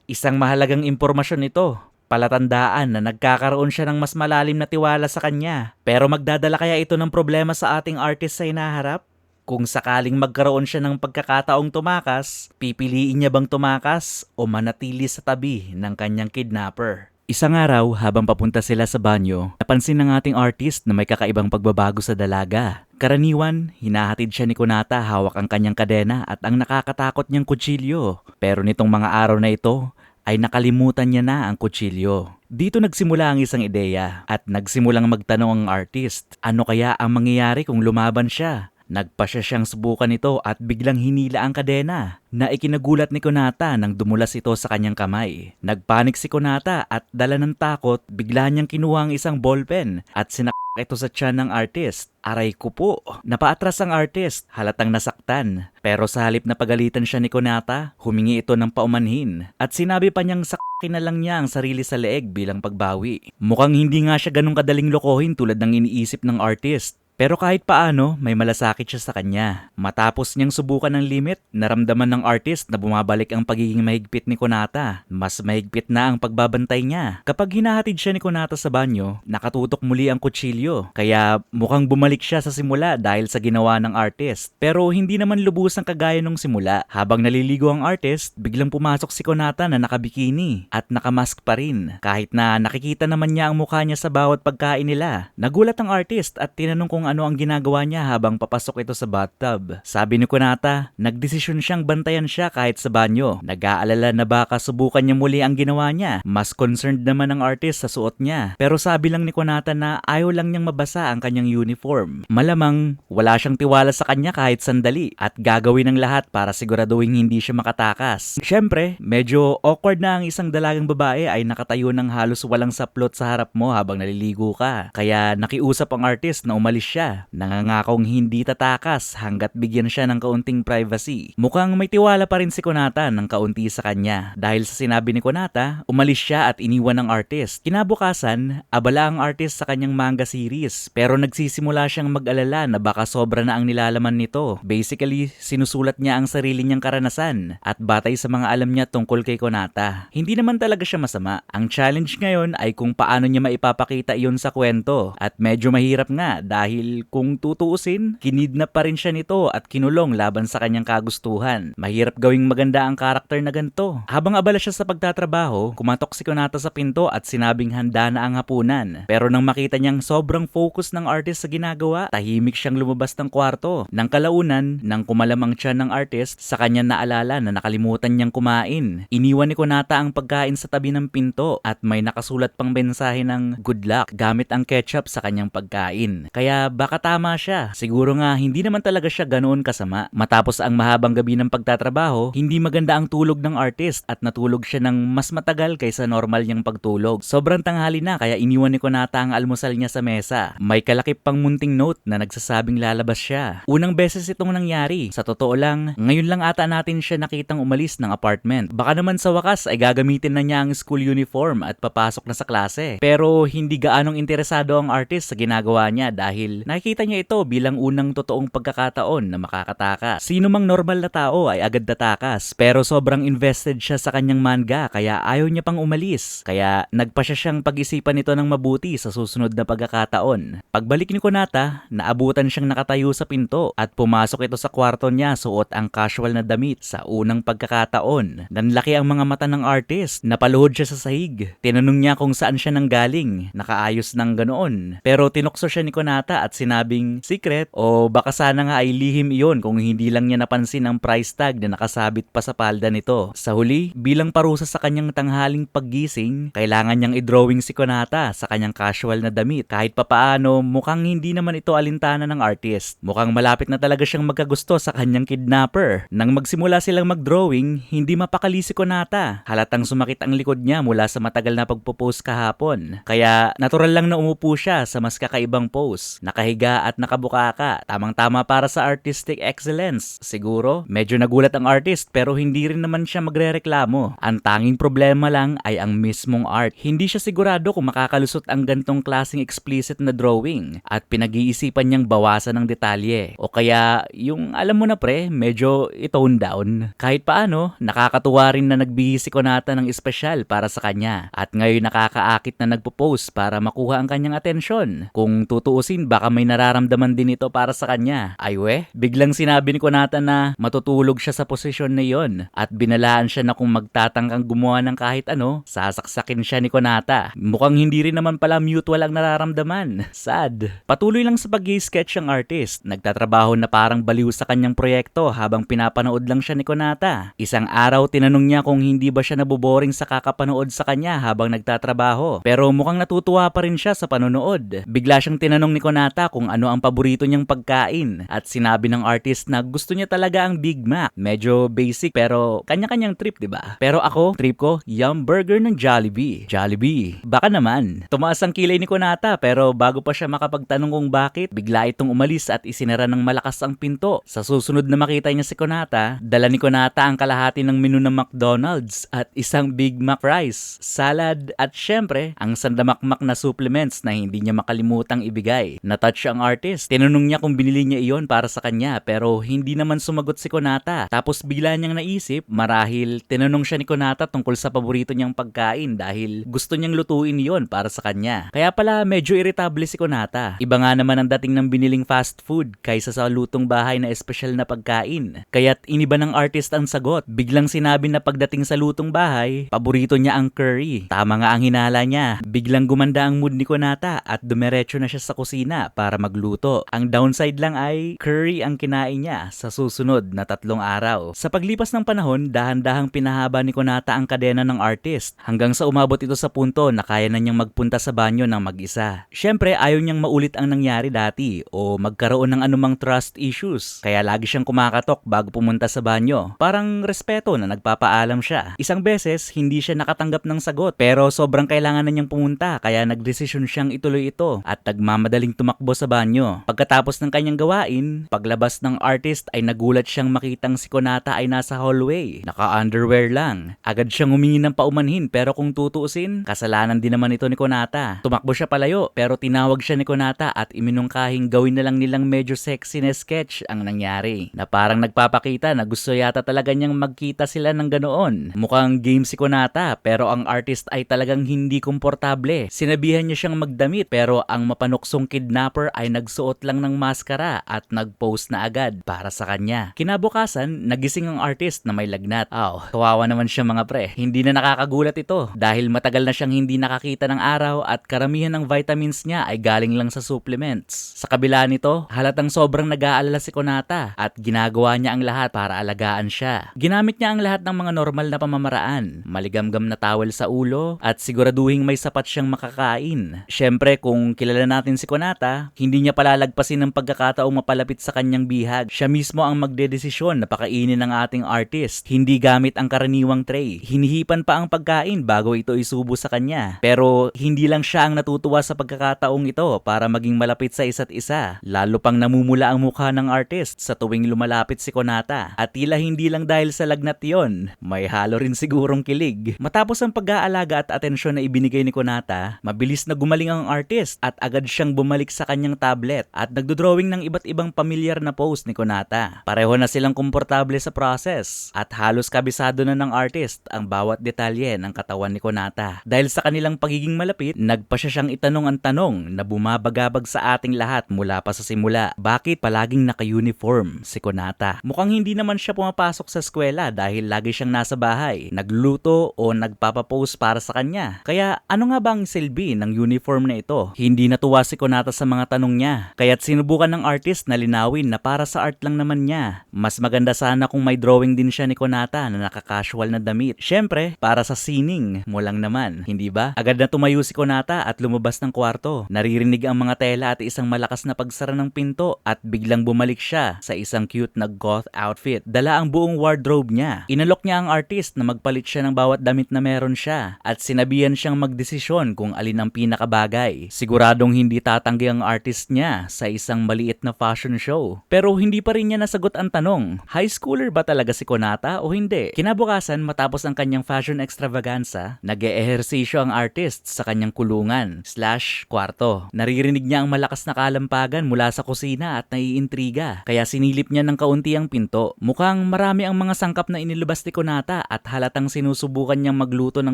Isang mahalagang impormasyon ito. palatandaan na nagkakaroon siya ng mas malalim na tiwala sa kanya. Pero magdadala kaya ito ng problema sa ating artist sa hinaharap? Kung sakaling magkaroon siya ng pagkakataong tumakas, pipiliin niya bang tumakas o manatili sa tabi ng kanyang kidnapper? Isang araw, habang papunta sila sa banyo, napansin ng ating artist na may kakaibang pagbabago sa dalaga. Karaniwan, hinahatid siya ni Konata hawak ang kanyang kadena at ang nakakatakot niyang kutsilyo. Pero nitong mga araw na ito, ay nakalimutan niya na ang kutsilyo. Dito nagsimula ang isang ideya at nagsimulang magtanong ang artist, ano kaya ang mangyayari kung lumaban siya? Nagpasya siyang subukan ito at biglang hinila ang kadena na ikinagulat ni Konata nang dumulas ito sa kanyang kamay. Nagpanik si Konata at dala ng takot, bigla niyang kinuha ang isang ballpen at ito sa tiyan ng artist. Aray ko po. Napaatras ang artist, halatang nasaktan. Pero sa halip na pagalitan siya ni Konata, humingi ito ng paumanhin. At sinabi pa niyang sakin na lang niya ang sarili sa leeg bilang pagbawi. Mukhang hindi nga siya ganun kadaling lokohin tulad ng iniisip ng artist. Pero kahit paano, may malasakit siya sa kanya. Matapos niyang subukan ng limit, naramdaman ng artist na bumabalik ang pagiging mahigpit ni Konata. Mas mahigpit na ang pagbabantay niya. Kapag hinahatid siya ni Konata sa banyo, nakatutok muli ang kutsilyo. Kaya mukhang bumalik siya sa simula dahil sa ginawa ng artist. Pero hindi naman lubusang kagaya nung simula. Habang naliligo ang artist, biglang pumasok si Konata na nakabikini at nakamask pa rin. Kahit na nakikita naman niya ang mukha niya sa bawat pagkain nila. Nagulat ang artist at tinanong kung ano ang ginagawa niya habang papasok ito sa bathtub. Sabi ni Konata, nagdesisyon siyang bantayan siya kahit sa banyo. Nag-aalala na baka subukan niya muli ang ginawa niya. Mas concerned naman ang artist sa suot niya. Pero sabi lang ni Konata na ayaw lang niyang mabasa ang kanyang uniform. Malamang wala siyang tiwala sa kanya kahit sandali at gagawin ang lahat para siguraduhin hindi siya makatakas. Siyempre, medyo awkward na ang isang dalagang babae ay nakatayo ng halos walang saplot sa harap mo habang naliligo ka. Kaya nakiusap ang artist na umalis siya. Nangangakong hindi tatakas hanggat bigyan siya ng kaunting privacy. Mukhang may tiwala pa rin si Konata ng kaunti sa kanya. Dahil sa sinabi ni Konata, umalis siya at iniwan ng artist. Kinabukasan, abala ang artist sa kanyang manga series. Pero nagsisimula siyang mag-alala na baka sobra na ang nilalaman nito. Basically, sinusulat niya ang sarili niyang karanasan at batay sa mga alam niya tungkol kay Konata. Hindi naman talaga siya masama. Ang challenge ngayon ay kung paano niya maipapakita iyon sa kwento. At medyo mahirap nga dahil kung tutuusin, kinidnap pa rin siya nito at kinulong laban sa kanyang kagustuhan. Mahirap gawing maganda ang karakter na ganito. Habang abala siya sa pagtatrabaho, kumatok si Konata sa pinto at sinabing handa na ang hapunan. Pero nang makita niyang sobrang focus ng artist sa ginagawa, tahimik siyang lumabas ng kwarto. Nang kalaunan, nang kumalam ang tiyan ng artist, sa kanya naalala na nakalimutan niyang kumain. Iniwan ni Konata ang pagkain sa tabi ng pinto at may nakasulat pang mensahe ng good luck gamit ang ketchup sa kanyang pagkain. Kaya baka tama siya. Siguro nga hindi naman talaga siya ganoon kasama. Matapos ang mahabang gabi ng pagtatrabaho, hindi maganda ang tulog ng artist at natulog siya ng mas matagal kaysa normal niyang pagtulog. Sobrang tanghali na kaya iniwan ni Konata ang almusal niya sa mesa. May kalakip pang munting note na nagsasabing lalabas siya. Unang beses itong nangyari. Sa totoo lang, ngayon lang ata natin siya nakitang umalis ng apartment. Baka naman sa wakas ay gagamitin na niya ang school uniform at papasok na sa klase. Pero hindi gaanong interesado ang artist sa ginagawa niya dahil nakikita niya ito bilang unang totoong pagkakataon na makakatakas. Sino mang normal na tao ay agad tatakas pero sobrang invested siya sa kanyang manga kaya ayaw niya pang umalis. Kaya nagpa siya siyang pag-isipan ito ng mabuti sa susunod na pagkakataon. Pagbalik ni Konata, naabutan siyang nakatayo sa pinto at pumasok ito sa kwarto niya suot ang casual na damit sa unang pagkakataon. Nanlaki ang mga mata ng artist, napaluhod siya sa sahig. Tinanong niya kung saan siya nanggaling, nakaayos ng ganoon. Pero tinukso siya ni Konata at sinabing secret o baka sana nga ay lihim iyon kung hindi lang niya napansin ang price tag na nakasabit pa sa palda nito. Sa huli, bilang parusa sa kanyang tanghaling paggising, kailangan niyang i-drawing si Konata sa kanyang casual na damit. Kahit papaano, mukhang hindi naman ito alintana ng artist. Mukhang malapit na talaga siyang magkagusto sa kanyang kidnapper. Nang magsimula silang mag-drawing, hindi mapakali si Konata. Halatang sumakit ang likod niya mula sa matagal na pagpo-pose kahapon. Kaya natural lang na umupo siya sa mas kakaibang pose. nakahiga at nakabukaka. Tamang-tama para sa artistic excellence. Siguro, medyo nagulat ang artist pero hindi rin naman siya magrereklamo. Ang tanging problema lang ay ang mismong art. Hindi siya sigurado kung makakalusot ang gantong klaseng explicit na drawing at pinag-iisipan niyang bawasan ng detalye. O kaya, yung alam mo na pre, medyo i-tone down. Kahit paano, nakakatuwa rin na nagbihis si Konata ng espesyal para sa kanya at ngayon nakakaakit na nagpo-post para makuha ang kanyang atensyon. Kung tutuusin, baka may nararamdaman din ito para sa kanya. Ay biglang sinabi ni Konata na matutulog siya sa posisyon na yon at binalaan siya na kung magtatangkang gumawa ng kahit ano, sasaksakin siya ni Konata. Mukhang hindi rin naman pala mutual ang nararamdaman. Sad. Patuloy lang sa pag-sketch ang artist. Nagtatrabaho na parang baliw sa kanyang proyekto habang pinapanood lang siya ni Konata. Isang araw tinanong niya kung hindi ba siya naboboring sa kakapanood sa kanya habang nagtatrabaho. Pero mukhang natutuwa pa rin siya sa panonood. Bigla siyang tinanong ni Konata kung ano ang paborito niyang pagkain at sinabi ng artist na gusto niya talaga ang Big Mac. Medyo basic pero kanya-kanyang trip, 'di ba? Pero ako, trip ko, Yum Burger ng Jollibee. Jollibee. Baka naman. Tumaas ang kilay ni Konata pero bago pa siya makapagtanong kung bakit, bigla itong umalis at isinara ng malakas ang pinto. Sa susunod na makita niya si Konata, dala ni Konata ang kalahati ng menu ng McDonald's at isang Big Mac fries, salad at syempre, ang sandamakmak na supplements na hindi niya makalimutang ibigay. Natouch ang artist. Tinanong niya kung binili niya iyon para sa kanya pero hindi naman sumagot si Konata. Tapos bigla niyang naisip, marahil tinanong siya ni Konata tungkol sa paborito niyang pagkain dahil gusto niyang lutuin iyon para sa kanya. Kaya pala medyo irritable si Konata. Iba nga naman ang dating ng biniling fast food kaysa sa lutong bahay na espesyal na pagkain. Kaya't iniba ng artist ang sagot. Biglang sinabi na pagdating sa lutong bahay, paborito niya ang curry. Tama nga ang hinala niya. Biglang gumanda ang mood ni Konata at dumiretso na siya sa kusina para magluto. Ang downside lang ay curry ang kinain niya sa susunod na 3 araw. Sa paglipas ng panahon, dahan-dahang pinahaba ni Konata ang kadena ng artist hanggang sa umabot ito sa punto na kaya na niyang magpunta sa banyo ng mag-isa. Syempre, ayaw niyang maulit ang nangyari dati o magkaroon ng anumang trust issues. Kaya lagi siyang kumakatok bago pumunta sa banyo. Parang respeto na nagpapaalam siya. Isang beses, hindi siya nakatanggap ng sagot pero sobrang kailangan na niyang pumunta kaya nagdesisyon siyang ituloy ito at nagmamadaling tumakbo sa banyo. Pagkatapos ng kanyang gawain, paglabas ng artist ay nagulat siyang makitang si Konata ay nasa hallway. Naka-underwear lang. Agad siyang humingi ng paumanhin pero kung tutuusin, kasalanan din naman ito ni Konata. Tumakbo siya palayo pero tinawag siya ni Konata at iminungkahing gawin na lang nilang medyo sexy na sketch ang nangyari. Na parang nagpapakita na gusto yata talaga niyang magkita sila ng ganoon. Mukhang game si Konata pero ang artist ay talagang hindi komportable. Sinabihan niya siyang magdamit pero ang mapanuksong kidnapper ay nagsuot lang ng maskara at nag-post na agad para sa kanya. Kinabukasan, nagising ang artist na may lagnat. Kawawa naman siya mga pre. Hindi na nakakagulat ito dahil matagal na siyang hindi nakakita ng araw at karamihan ng vitamins niya ay galing lang sa supplements. Sa kabila nito, halatang sobrang nag-aalala si Konata at ginagawa niya ang lahat para alagaan siya. Ginamit niya ang lahat ng mga normal na pamamaraan, maligamgam na towel sa ulo at siguraduhing may sapat siyang makakain. Syempre kung kilala natin si Konata, hindi niya palalagpasin ng pagkakataong mapalapit sa kanyang bihag. Siya mismo ang magdedesisyon na pakainin ng ating artist, hindi gamit ang karaniwang tray. Hinihipan pa ang pagkain bago ito isubo sa kanya. Pero hindi lang siya ang natutuwa sa pagkakataong ito para maging malapit sa isa't isa. Lalo pang namumula ang mukha ng artist sa tuwing lumalapit si Konata. At tila hindi lang dahil sa lagnat yon, may halo rin sigurong kilig. Matapos ang pag-aalaga at atensyon na ibinigay ni Konata, mabilis na gumaling ang artist at agad siyang bumalik sa kanyang tablet at nagdodrawing ng iba't ibang pamilyar na pose ni Konata. Pareho na silang komportable sa process at halos kabisado na ng artist ang bawat detalye ng katawan ni Konata. Dahil sa kanilang pagiging malapit, nagpa siya siyang itanong ang tanong na bumabagabag sa ating lahat mula pa sa simula. Bakit palaging naka-uniform si Konata? Mukhang hindi naman siya pumapasok sa eskwela dahil lagi siyang nasa bahay, nagluluto o nagpapapose para sa kanya. Kaya ano nga bang silbi ng uniform na ito? Hindi natuwa si Konata sa mga tanong niya. Kaya't sinubukan ng artist na linawin na para sa art lang naman niya. Mas maganda sana kung may drawing din siya ni Konata na nakakasual na damit. Syempre, para sa sining mo lang naman, hindi ba? Agad na tumayo si Konata at lumabas ng kwarto. Naririnig ang mga tela at isang malakas na pagsara ng pinto at biglang bumalik siya sa isang cute na goth outfit. Dala ang buong wardrobe niya. Inalok niya ang artist na magpalit siya ng bawat damit na meron siya at sinabihan siyang magdesisyon kung alin ang pinakabagay. Siguradong hindi tatanggi ang artist niya sa isang maliit na fashion show. Pero hindi pa rin niya nasagot ang tanong, high schooler ba talaga si Konata o hindi? Kinabukasan matapos ang kanyang fashion extravaganza, nag-eehersisyo ang artist sa kanyang kulungan/kwarto. Naririnig niya ang malakas na kalampagan mula sa kusina at naiintriga. Kaya sinilip niya ng kaunti ang pinto. Mukhang marami ang mga sangkap na inilabas ni Konata at halatang sinusubukan niyang magluto ng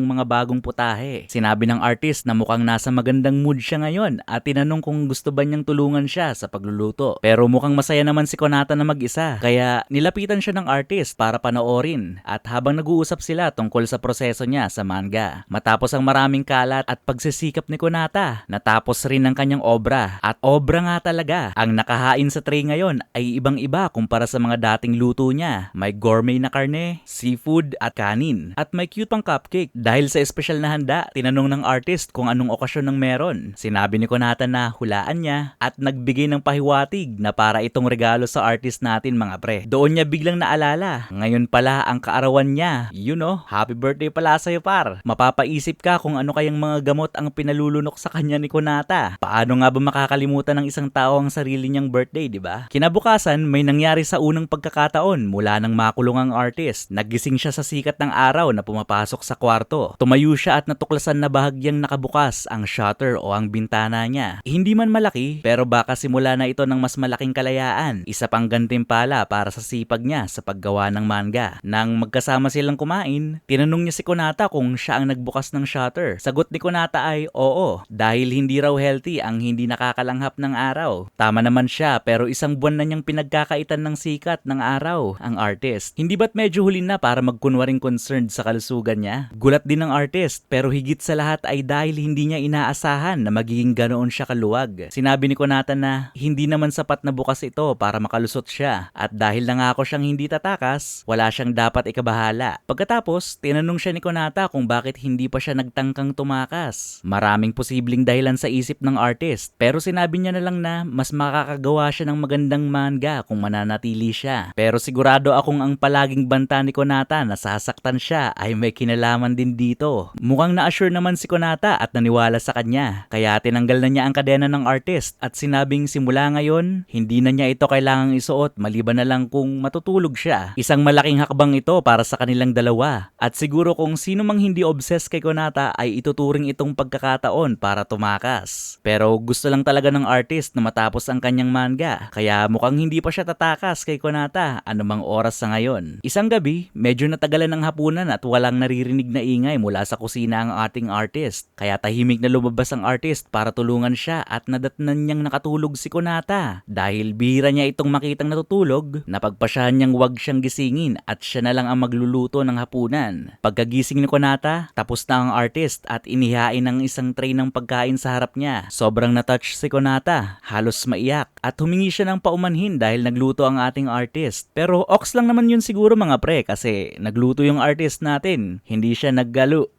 mga bagong putahe. Sinabi ng artist na mukhang nasa magandang mood siya ngayon at tinanong kung gusto ba niyang tulungan siya sa pagluluto. Pero mukhang masaya naman si Konata na mag-isa. Kaya nilapitan siya ng artist para panoorin at habang nag-uusap sila tungkol sa proseso niya sa manga. Matapos ang maraming kalat at pagsisikap ni Konata, natapos rin ang kanyang obra. At obra nga talaga. Ang nakahain sa tray ngayon ay ibang-iba kumpara sa mga dating luto niya. May gourmet na karne, seafood at kanin. At may cute pang cupcake. Dahil sa espesyal na handa, tinanong ng artist kung anong okasyon ng meron. Sinabi ni Konata na hulaan niya at nagbigay ng pahiwatig na para itong regalo sa artist natin mga pre. Doon niya biglang naalala, ngayon pala ang kaarawan niya. Happy birthday pala sa'yo par. Mapapaisip ka kung ano kayang mga gamot ang pinalulunok sa kanya ni Konata. Paano nga ba makakalimutan ng isang tao ang sarili niyang birthday, di ba? Kinabukasan, may nangyari sa unang pagkakataon mula nang makulong ang artist. Nagising siya sa sikat ng araw na pumapasok sa kwarto. Tumayo siya at natuklasan na bahagyang nakabukas ang shutter o ang bintana niya. Hindi man malaki, pero baka simula na ito ng mas malaking kalayaan. Isa pang gantimpala para sa sipag niya sa paggawa ng manga. Nang magkasama silang kumain, tinanong niya si Konata kung siya ang nagbukas ng shutter. Sagot ni Konata ay oo, dahil hindi raw healthy ang hindi nakakalanghap ng araw. Tama naman siya, pero isang buwan na niyang pinagkakaitan ng sikat ng araw ang artist. Hindi ba't medyo huli na para magkunwaring concerned sa kalusugan niya? Gulat din ng artist, pero higit sa lahat ay dahil hindi niya inaasahan na magiging ganoon siya kaluwag. Sinabi ni Konata na hindi naman sapat na bukas ito para makalusot siya at dahil nangako siyang hindi tatakas, wala siyang dapat ikabahala. Pagkatapos, tinanong siya ni Konata kung bakit hindi pa siya nagtangkang tumakas. Maraming posibleng dahilan sa isip ng artist, pero sinabi niya na lang na mas makakagawa siya ng magandang manga kung mananatili siya. Pero sigurado akong ang palaging banta ni Konata na sasaktan siya ay may kinalaman din dito. Mukhang na-assure naman si Konata at naniwala sa kanya, kaya tinanggal na niya ang kadena ng artist at sinabing simula ngayon, hindi na niya ito kailangang isuot maliban na lang kung matutulog siya. Isang malaking hakbang ito para sa kanilang dalawa at siguro kung sino mang hindi obsessed kay Konata ay ituturing itong pagkakataon para tumakas. Pero gusto lang talaga ng artist na matapos ang kanyang manga, kaya mukhang hindi pa siya tatakas kay Konata anumang oras sa ngayon. Isang gabi, medyo natagalan ng hapunan at walang naririnig na ingay mula sa kusina ang ating artist. Kaya tahimik na lumabas ang artist para tulungan siya at nadatnan niyang nakatulog si Konata. Dahil bihira niya itong makitang natutulog, napagpasyahan niyang wag siyang gisingin at siya na lang ang magluluto ng hapunan. Pagkagising ni Konata, tapos na ang artist at inihain ng isang tray ng pagkain sa harap niya. Sobrang natouch si Konata, halos maiyak at humingi siya ng paumanhin dahil nagluto ang ating artist. Pero ox lang naman yun siguro mga pre kasi nagluto yung artist natin, hindi siya naggalo.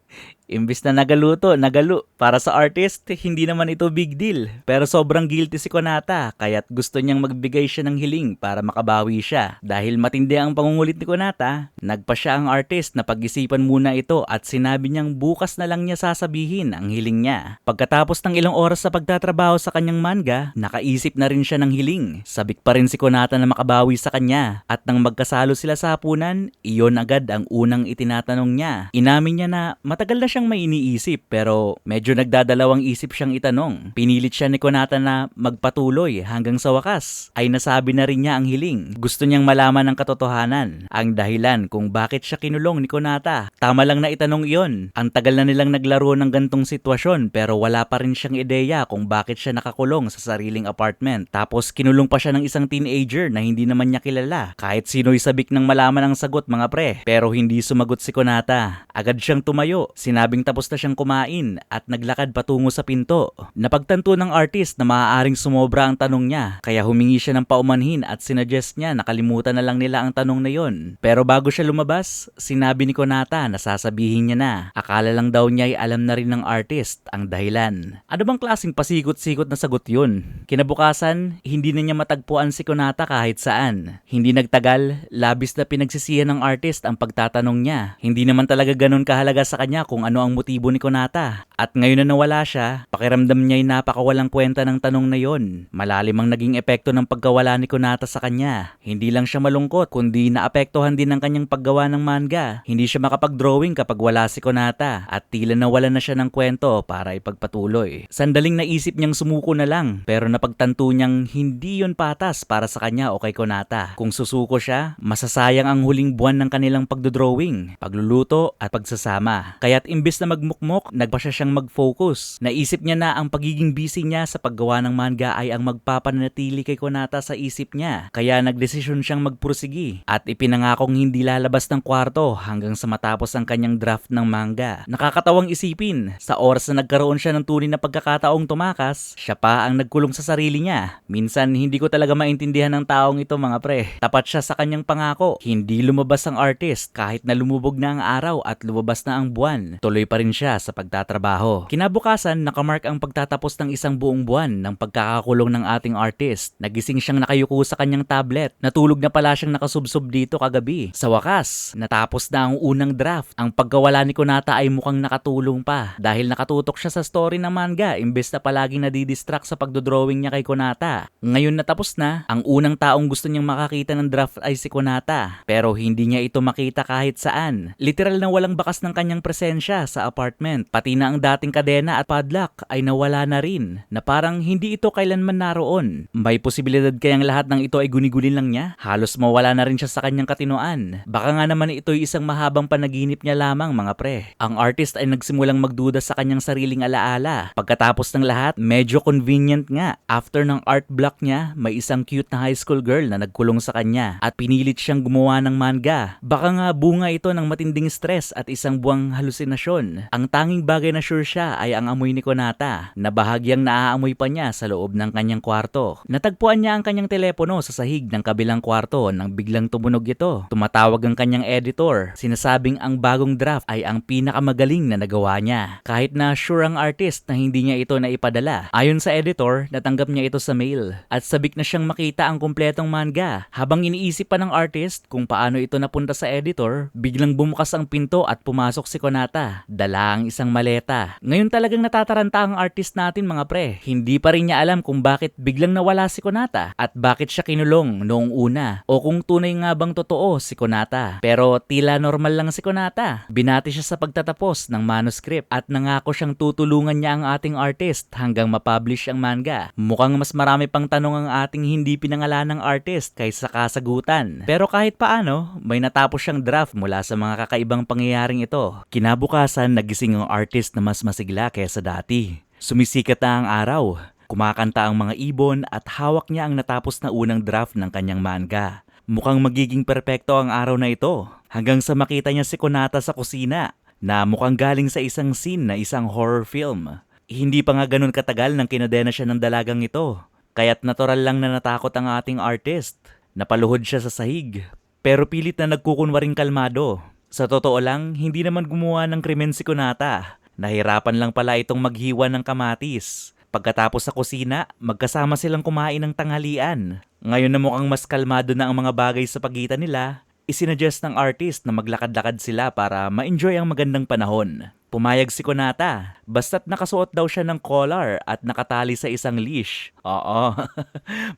Imbis na nagalo. Para sa artist, hindi naman ito big deal. Pero sobrang guilty si Konata, kaya't gusto niyang magbigay siya ng hiling para makabawi siya. Dahil matindi ang pangungulit ni Konata, nagpa siya ang artist na pag-isipan muna ito at sinabi niyang bukas na lang niya sasabihin ang hiling niya. Pagkatapos ng ilang oras sa pagtatrabaho sa kanyang manga, nakaisip na rin siya ng hiling. Sabik pa rin si Konata na makabawi sa kanya at nang magkasalo sila sa hapunan, iyon agad ang unang itinatanong niya. Inamin niya na matagal na siyang may iniisip pero medyo nagdadalawang isip siyang itanong. Pinilit siya ni Konata na magpatuloy hanggang sa wakas ay nasabi na rin niya ang hiling. Gusto niyang malaman ang katotohanan, ang dahilan kung bakit siya kinulong ni Konata. Tama lang na itanong iyon. Ang tagal na nilang naglaro ng gantong sitwasyon pero wala pa rin siyang ideya kung bakit siya nakakulong sa sariling apartment. Tapos kinulong pa siya ng isang teenager na hindi naman niya kilala. Kahit sino'y sabik ng malaman ang sagot mga pre. Pero hindi sumagot si Konata. Agad siyang tumayo. Sinabing tapos na siyang kumain at naglakad patungo sa pinto. Napagtanto ng artist na maaaring sumobra ang tanong niya kaya humingi siya ng paumanhin at sinuggest niya na kalimutan na lang nila ang tanong na yon. Pero bago siya lumabas, sinabi ni Konata na sasabihin niya na. Akala lang daw niya ay alam na rin ng artist ang dahilan. Ano bang klaseng pasikot-sikot na sagot yun? Kinabukasan, hindi na niya matagpuan si Konata kahit saan. Hindi nagtagal, labis na pinagsisihan ng artist ang pagtatanong niya. Hindi naman talaga ganun kahalaga sa kanya kung ano ano ang motibo ni Konata. At ngayon na nawala siya, pakiramdam niya ay napakawalang kwenta ng tanong na yon. Malalim ang naging epekto ng pagkawala ni Konata sa kanya. Hindi lang siya malungkot, kundi naapektuhan din ng kanyang paggawa ng manga. Hindi siya makapag-drawing kapag wala si Konata at tila nawala na siya ng kwento para ipagpatuloy. Sandaling naisip niyang sumuko na lang, pero napagtanto niyang hindi yon patas para sa kanya o kay Konata. Kung susuko siya, masasayang ang huling buwan ng kanilang pagdodrawing, pagluluto at pagsasama. Kaya't imbis na magmukmok, nagpa siya siyang mag-focus. Naisip niya na ang pagiging busy niya sa paggawa ng manga ay ang magpapanatili kay Konata sa isip niya. Kaya nagdesisyon siyang magpursigi at ipinangakong hindi lalabas ng kwarto hanggang sa matapos ang kanyang draft ng manga. Nakakatawang isipin, sa oras na nagkaroon siya ng tunay na pagkakataong tumakas, siya pa ang nagkulong sa sarili niya. Minsan hindi ko talaga maintindihan ng taong ito mga pre. Tapat siya sa kanyang pangako. Hindi lumabas ang artist kahit na lumubog na ang araw at lumabas na ang buwan. Tuloy pa rin siya sa pagtatrabaho. Kinabukasan, nakamark ang pagtatapos ng isang buong buwan ng pagkakakulong ng ating artist. Nagising siyang nakayuko sa kanyang tablet. Natulog na pala siyang nakasubsob dito kagabi. Sa wakas, natapos na ang unang draft. Ang pagkawala ni Konata ay mukhang nakatulong pa dahil nakatutok siya sa story ng manga imbes na palaging nadidistract sa pagdodrawing niya kay Konata. Ngayon natapos na, ang unang taong gusto niyang makakita ng draft ay si Konata. Pero hindi niya ito makita kahit saan. Literal na walang bakas ng kanyang presensya sa apartment. Pati na ang dating kadena at padlock ay nawala na rin, na parang hindi ito kailanman naroon. May posibilidad kayang lahat ng ito ay guni-gulin lang niya? Halos mawala na rin siya sa kanyang katinoan. Baka nga naman ito'y isang mahabang panaginip niya lamang mga pre. Ang artist ay nagsimulang magduda sa kanyang sariling alaala. Pagkatapos ng lahat, medyo convenient nga. After ng art block niya, may isang cute na high school girl na nagkulong sa kanya at pinilit siyang gumawa ng manga. Baka nga bunga ito ng matinding stress at isang buwang halusinasyon. Ang tanging bagay na sure siya ay ang amoy ni Konata, na bahagyang naaamoy pa niya sa loob ng kanyang kwarto. Natagpuan niya ang kanyang telepono sa sahig ng kabilang kwarto nang biglang tumunog ito. Tumatawag ang kanyang editor, sinasabing ang bagong draft ay ang pinakamagaling na nagawa niya. Kahit na sure ang artist na hindi niya ito naipadala. Ayon sa editor, natanggap niya ito sa mail at sabik na siyang makita ang kumpletong manga. Habang iniisip pa ng artist kung paano ito napunta sa editor, biglang bumukas ang pinto at pumasok si Konata. Dala ang isang maleta. Ngayon talagang natataranta ang artist natin mga pre. Hindi pa rin niya alam kung bakit biglang nawala si Konata at bakit siya kinulong noong una o kung tunay nga bang totoo si Konata. Pero tila normal lang si Konata. Binati siya sa pagtatapos ng manuscript at nangako siyang tutulungan niya ang ating artist hanggang mapublish ang manga. Mukhang mas marami pang tanong ang ating hindi pinangalan ng artist kaysa kasagutan. Pero kahit paano, may natapos siyang draft mula sa mga kakaibang pangyayaring ito. Kinabukasan, nagising ang artist na mas masigla kaysa dati. Sumisikat na ang araw. Kumakanta ang mga ibon at hawak niya ang natapos na unang draft ng kanyang manga. Mukhang magiging perpekto ang araw na ito hanggang sa makita niya si Konata sa kusina na mukhang galing sa isang scene na isang horror film. Hindi pa nga ganun katagal nang kinadena siya ng dalagang ito. Kaya't natural lang na natakot ang ating artist. Napaluhod siya sa sahig pero pilit na nagkukunwaring kalmado. Sa totoo lang, hindi naman gumawa ng krimen si Konata. Nahirapan lang pala itong maghiwa ng kamatis. Pagkatapos sa kusina, magkasama silang kumain ng tanghalian. Ngayon na mukhang mas kalmado na ang mga bagay sa pagitan nila, isinuggest ng artist na maglakad-lakad sila para ma-enjoy ang magandang panahon. Pumayag si Konata, basta't nakasuot daw siya ng collar at nakatali sa isang leash. Oo,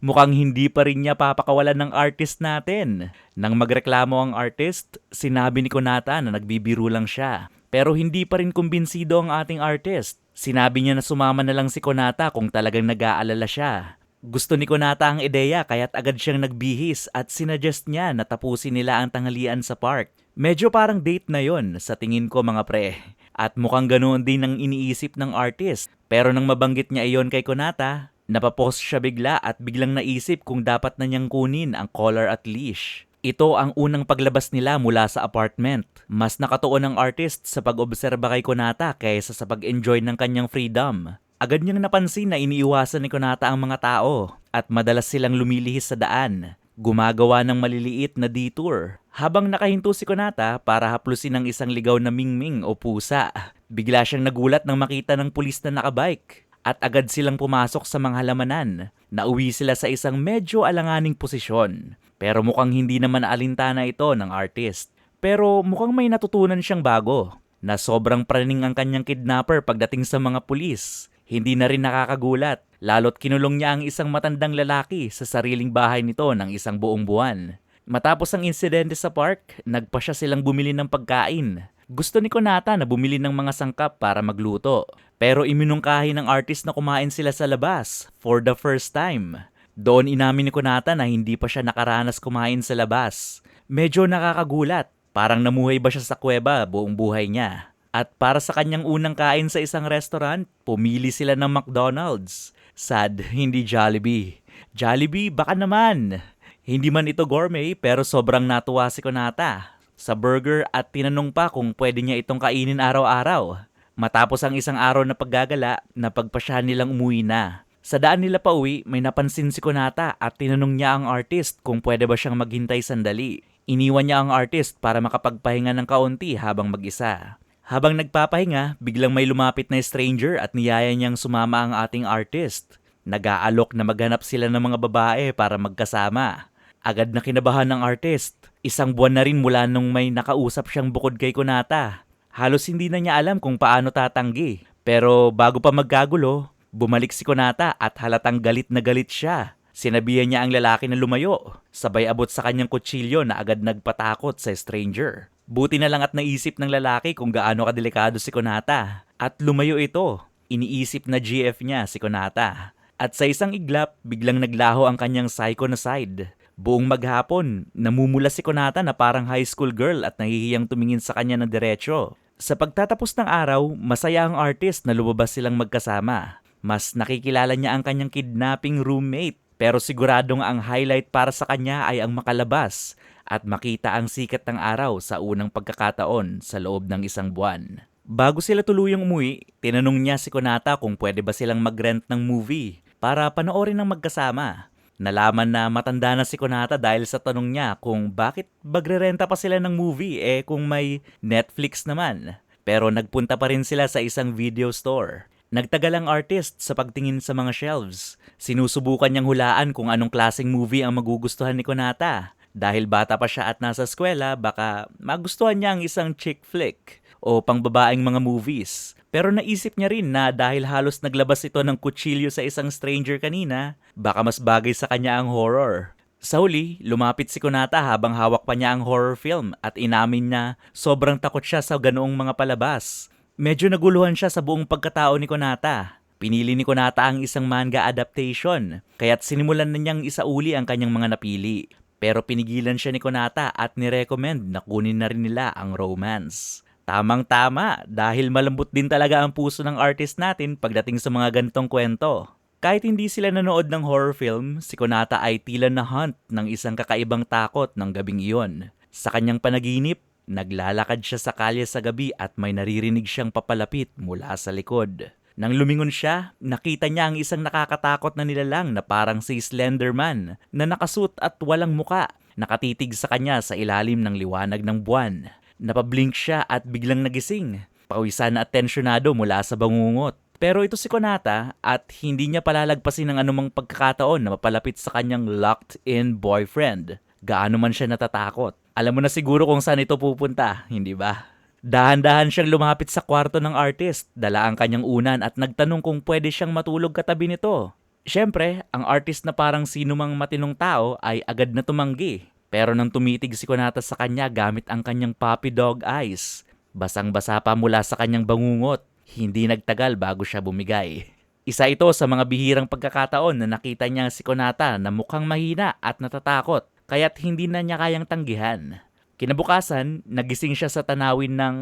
mukhang hindi pa rin niya papakawalan ng artist natin. Nang magreklamo ang artist, sinabi ni Konata na nagbibiro lang siya. Pero hindi pa rin kumbinsido ang ating artist. Sinabi niya na sumama na lang si Konata kung talagang nag-aalala siya. Gusto ni Konata ang ideya kaya't agad siyang nagbihis at sinuggest niya na tapusin nila ang tanghalian sa park. Medyo parang date na yon sa tingin ko mga pre. At mukhang ganoon din ang iniisip ng artist. Pero nang mabanggit niya iyon kay Konata, napapost siya bigla at biglang naisip kung dapat na niyang kunin ang collar at leash. Ito ang unang paglabas nila mula sa apartment. Mas nakatuon ang artist sa pag-obserba kay Konata kaysa sa pag-enjoy ng kanyang freedom. Agad niyang napansin na iniiwasan ni Konata ang mga tao at madalas silang lumilihis sa daan. Gumagawa ng maliliit na detour. Habang nakahinto si Konata para haplusin ang isang ligaw na mingming o pusa, bigla siyang nagulat nang makita ng pulis na nakabike. At agad silang pumasok sa mga halamanan. Nauwi sila sa isang medyo alanganing posisyon. Pero mukhang hindi naman alintana ito ng artist. Pero mukhang may natutunan siyang bago. na sobrang praning ang kanyang kidnapper pagdating sa mga pulis. Hindi na rin nakakagulat, lalo't kinulong niya ang isang matandang lalaki sa sariling bahay nito ng isang buong buwan. Matapos ang insidente sa park, nagpa siya silang bumili ng pagkain. Gusto ni Konata na bumili ng mga sangkap para magluto. Pero iminungkahi ng artist na kumain sila sa labas for the first time. Doon inamin ni Konata na hindi pa siya nakaranas kumain sa labas. Medyo nakakagulat, parang namuhay ba siya sa kuweba buong buhay niya. At para sa kanyang unang kain sa isang restaurant, pumili sila ng McDonald's. Sad, hindi Jollibee. Jollibee, baka naman. Hindi man ito gourmet pero sobrang natuwa si Konata sa burger at tinanong pa kung pwede niya itong kainin araw-araw. Matapos ang isang araw na paggagala, napagpasyahan nilang umuwi na. Sa daan nila pa uwi, may napansin si Konata at tinanong niya ang artist kung pwede ba siyang maghintay sandali. Iniwan niya ang artist para makapagpahinga ng kaunti habang mag-isa. Habang nagpapahinga, biglang may lumapit na stranger at niyaya niyang sumama ang ating artist. Nag-aalok na maghanap sila ng mga babae para magkasama. Agad na kinabahan ng artist. Isang buwan na rin mula nung may nakausap siyang bukod kay Konata. Halos hindi na niya alam kung paano tatanggi. Pero bago pa magkagulo, bumalik si Konata at halatang galit na galit siya. Sinabihan niya ang lalaki na lumayo. Sabay abot sa kanyang kutsilyo na agad nagpatakot sa stranger. Buti na lang at naisip ng lalaki kung gaano kadelikado si Konata. At lumayo ito. Iniisip na GF niya si Konata. At sa isang iglap, biglang naglaho ang kanyang psycho na side. Buong maghapon, namumula si Konata na parang high school girl at nahihiyang tumingin sa kanya ng diretsyo. Sa pagtatapos ng araw, masaya ang artist na lumabas silang magkasama. Mas nakikilala niya ang kanyang kidnapping roommate. Pero siguradong ang highlight para sa kanya ay ang makalabas at makita ang sikat ng araw sa unang pagkakataon sa loob ng isang buwan. Bago sila tuluyang umuwi, tinanong niya si Konata kung pwede ba silang mag-rent ng movie para panoorin ng magkasama. Nalaman na matanda na si Konata dahil sa tanong niya kung bakit magre-renta pa sila ng movie kung may Netflix naman. Pero nagpunta pa rin sila sa isang video store. Nagtagal ang artist sa pagtingin sa mga shelves. Sinusubukan niyang hulaan kung anong klaseng movie ang magugustuhan ni Konata. Dahil bata pa siya at nasa eskwela, baka magustuhan niya ang isang chick flick o pangbabaeng mga movies. Pero naisip niya rin na dahil halos naglabas ito ng kutsilyo sa isang stranger kanina, baka mas bagay sa kanya ang horror. Sa huli, lumapit si Konata habang hawak pa niya ang horror film at inamin na sobrang takot siya sa ganoong mga palabas. Medyo naguluhan siya sa buong pagkatao ni Konata. Pinili ni Konata ang isang manga adaptation, kaya't sinimulan na niyang isauli ang kanyang mga napili. Pero pinigilan siya ni Konata at nirecommend na kunin na rin nila ang romance. Tamang-tama dahil malambot din talaga ang puso ng artist natin pagdating sa mga ganitong kwento. Kahit hindi sila nanood ng horror film, si Konata ay tila na hunt ng isang kakaibang takot ng gabing iyon. Sa kanyang panaginip, naglalakad siya sa kalye sa gabi at may naririnig siyang papalapit mula sa likod. Nang lumingon siya, nakita niya ang isang nakakatakot na nilalang na parang si Slenderman na nakasuot at walang muka, nakatitig sa kanya sa ilalim ng liwanag ng buwan. Napablink siya at biglang nagising, pawisan at tensyonado mula sa bangungot. Pero ito si Konata at hindi niya palalagpasin ng anumang pagkakataon na mapalapit sa kanyang locked-in boyfriend. Gaano man siya natatakot. Alam mo na siguro kung saan ito pupunta, hindi ba? Dahan-dahan siyang lumapit sa kwarto ng artist, dala ang kanyang unan at nagtanong kung pwede siyang matulog katabi nito. Siyempre, ang artist na parang sino mang matinong tao ay agad na tumanggi. Pero nang tumitig si Konata sa kanya gamit ang kanyang puppy dog eyes, basang-basa pa mula sa kanyang bangungot, hindi nagtagal bago siya bumigay. Isa ito sa mga bihirang pagkakataon na nakita niya si Konata na mukhang mahina at natatakot. Kaya't hindi na niya kayang tanggihan. Kinabukasan, nagising siya sa tanawin ng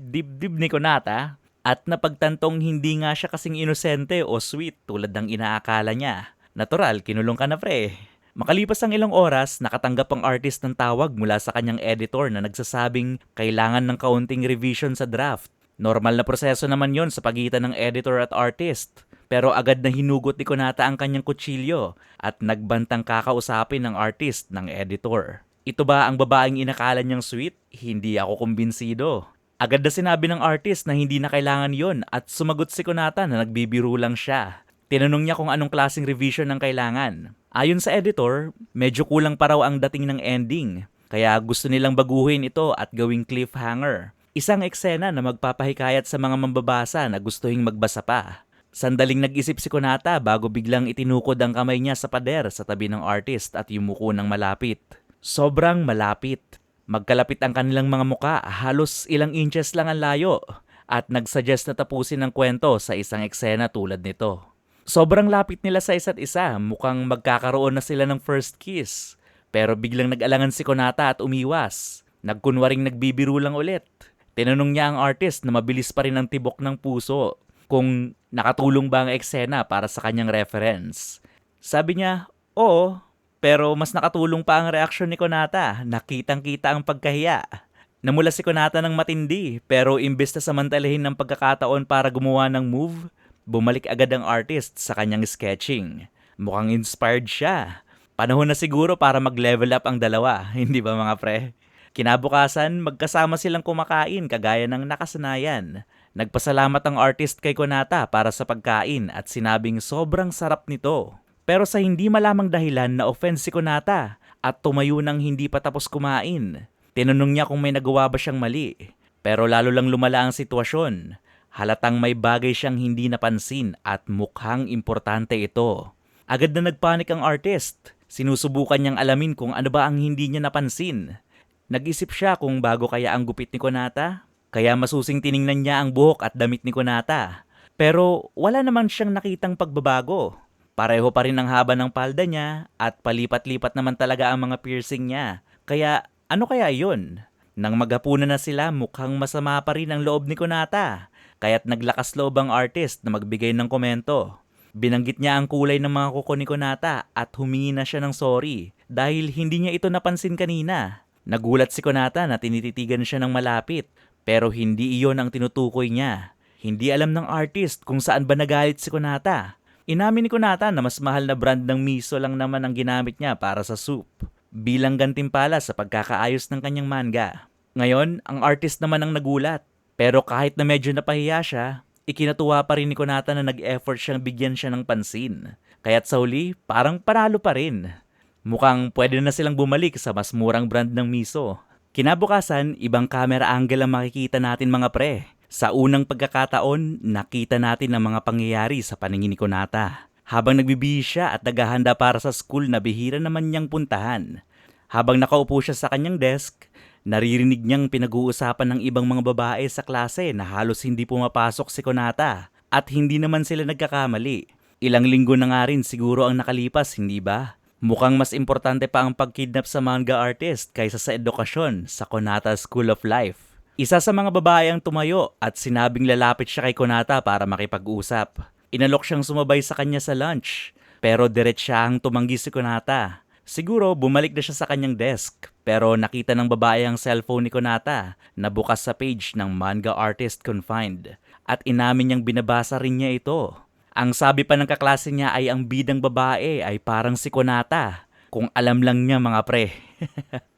dibdib ni Konata at napagtantong hindi nga siya kasing inosente o sweet tulad ng inaakala niya. Natural, kinulong ka na pre. Makalipas ang ilang oras, nakatanggap ang artist ng tawag mula sa kanyang editor na nagsasabing kailangan ng kaunting revision sa draft. Normal na proseso naman yon sa pagitan ng editor at artist. Pero agad na hinugot ni Konata ang kanyang kutsilyo at nagbantang kakausapin ng artist ng editor. Ito ba ang babaeng inakala niyang sweet? Hindi ako kumbinsido. Agad na sinabi ng artist na hindi na kailangan yon at sumagot si Konata na nagbibiro lang siya. Tinanong niya kung anong klaseng revision ang kailangan. Ayon sa editor, medyo kulang pa raw ang dating ng ending. Kaya gusto nilang baguhin ito at gawing cliffhanger. Isang eksena na magpapahikayat sa mga mambabasa na gustuhing magbasa pa. Sandaling nag-isip si Konata bago biglang itinukod ang kamay niya sa pader sa tabi ng artist at yumuko ng malapit. Sobrang malapit. Magkalapit ang kanilang mga muka, halos ilang inches lang ang layo, at nagsuggest na tapusin ang kwento sa isang eksena tulad nito. Sobrang lapit nila sa isa't isa, mukhang magkakaroon na sila ng first kiss. Pero biglang nag-alangan si Konata at umiwas. Nagkunwaring nagbibiro lang ulit. Tinanong niya ang artist na mabilis pa rin ang tibok ng puso kung nakatulong ba ang eksena para sa kanyang reference. Sabi niya, oo, pero mas nakatulong pa ang reaksyon ni Konata. Nakitang-kita ang pagkahiya. Namula si Konata ng matindi, pero imbes na samantalahin ng pagkakataon para gumawa ng move, bumalik agad ang artist sa kanyang sketching. Mukhang inspired siya. Panahon na siguro para mag-level up ang dalawa, hindi ba mga pre? Kinabukasan, magkasama silang kumakain kagaya ng nakasanayan. Nagpasalamat ang artist kay Konata para sa pagkain at sinabing sobrang sarap nito. Pero sa hindi malamang dahilan na offense si Konata at tumayo nang hindi pa tapos kumain. Tinanong niya kung may nagawa ba siyang mali. Pero lalo lang lumala ang sitwasyon. Halatang may bagay siyang hindi napansin at mukhang importante ito. Agad na nagpanik ang artist. Sinusubukan niyang alamin kung ano ba ang hindi niya napansin. Nag-isip siya kung bago kaya ang gupit ni Konata, kaya masusing tiningnan niya ang buhok at damit ni Konata. Pero wala naman siyang nakitang pagbabago. Pareho pa rin ang haba ng palda niya at palipat-lipat naman talaga ang mga piercing niya. Kaya ano kaya yun? Nang maghapunan na sila, mukhang masama pa rin ang loob ni Konata. Kaya't naglakas loob ang artist na magbigay ng komento. Binanggit niya ang kulay ng mga kuko ni Konata at humingi na siya ng sorry dahil hindi niya ito napansin kanina. Nagulat si Konata na tinititigan siya ng malapit pero hindi iyon ang tinutukoy niya. Hindi alam ng artist kung saan ba nagalit si Konata. Inamin ni Konata na mas mahal na brand ng miso lang naman ang ginamit niya para sa soup bilang gantimpala sa pagkakaayos ng kanyang manga. Ngayon, ang artist naman ang nagulat. Pero kahit na medyo napahiya siya, ikinatuwa pa rin ni Konata na nag-effort siyang bigyan siya ng pansin. Kaya't sa huli, parang panalo pa rin. Mukhang pwede na silang bumalik sa mas murang brand ng miso. Kinabukasan, ibang camera angle ang makikita natin mga pre. Sa unang pagkakataon, nakita natin ang mga pangyayari sa paningin ni Konata. Habang nagbibihis siya at naghahanda para sa school na bihira naman niyang puntahan. Habang nakaupo siya sa kanyang desk, naririnig niyang pinag-uusapan ng ibang mga babae sa klase na halos hindi pumapasok si Konata. At hindi naman sila nagkakamali. Ilang linggo na nga rin siguro ang nakalipas, hindi ba? Mukhang mas importante pa ang pagkidnap sa manga artist kaysa sa edukasyon sa Konata School of Life. Isa sa mga babae ang tumayo at sinabing lalapit siya kay Konata para makipag-usap. Inalok siyang sumabay sa kanya sa lunch, pero diretsahang tumanggi si Konata. Siguro bumalik na siya sa kanyang desk, pero nakita ng babae ang cellphone ni Konata na bukas sa page ng Manga Artist Confined at inamin niyang binabasa rin niya ito. Ang sabi pa ng kaklase niya ay ang bidang babae ay parang si Konata. Kung alam lang niya mga pre.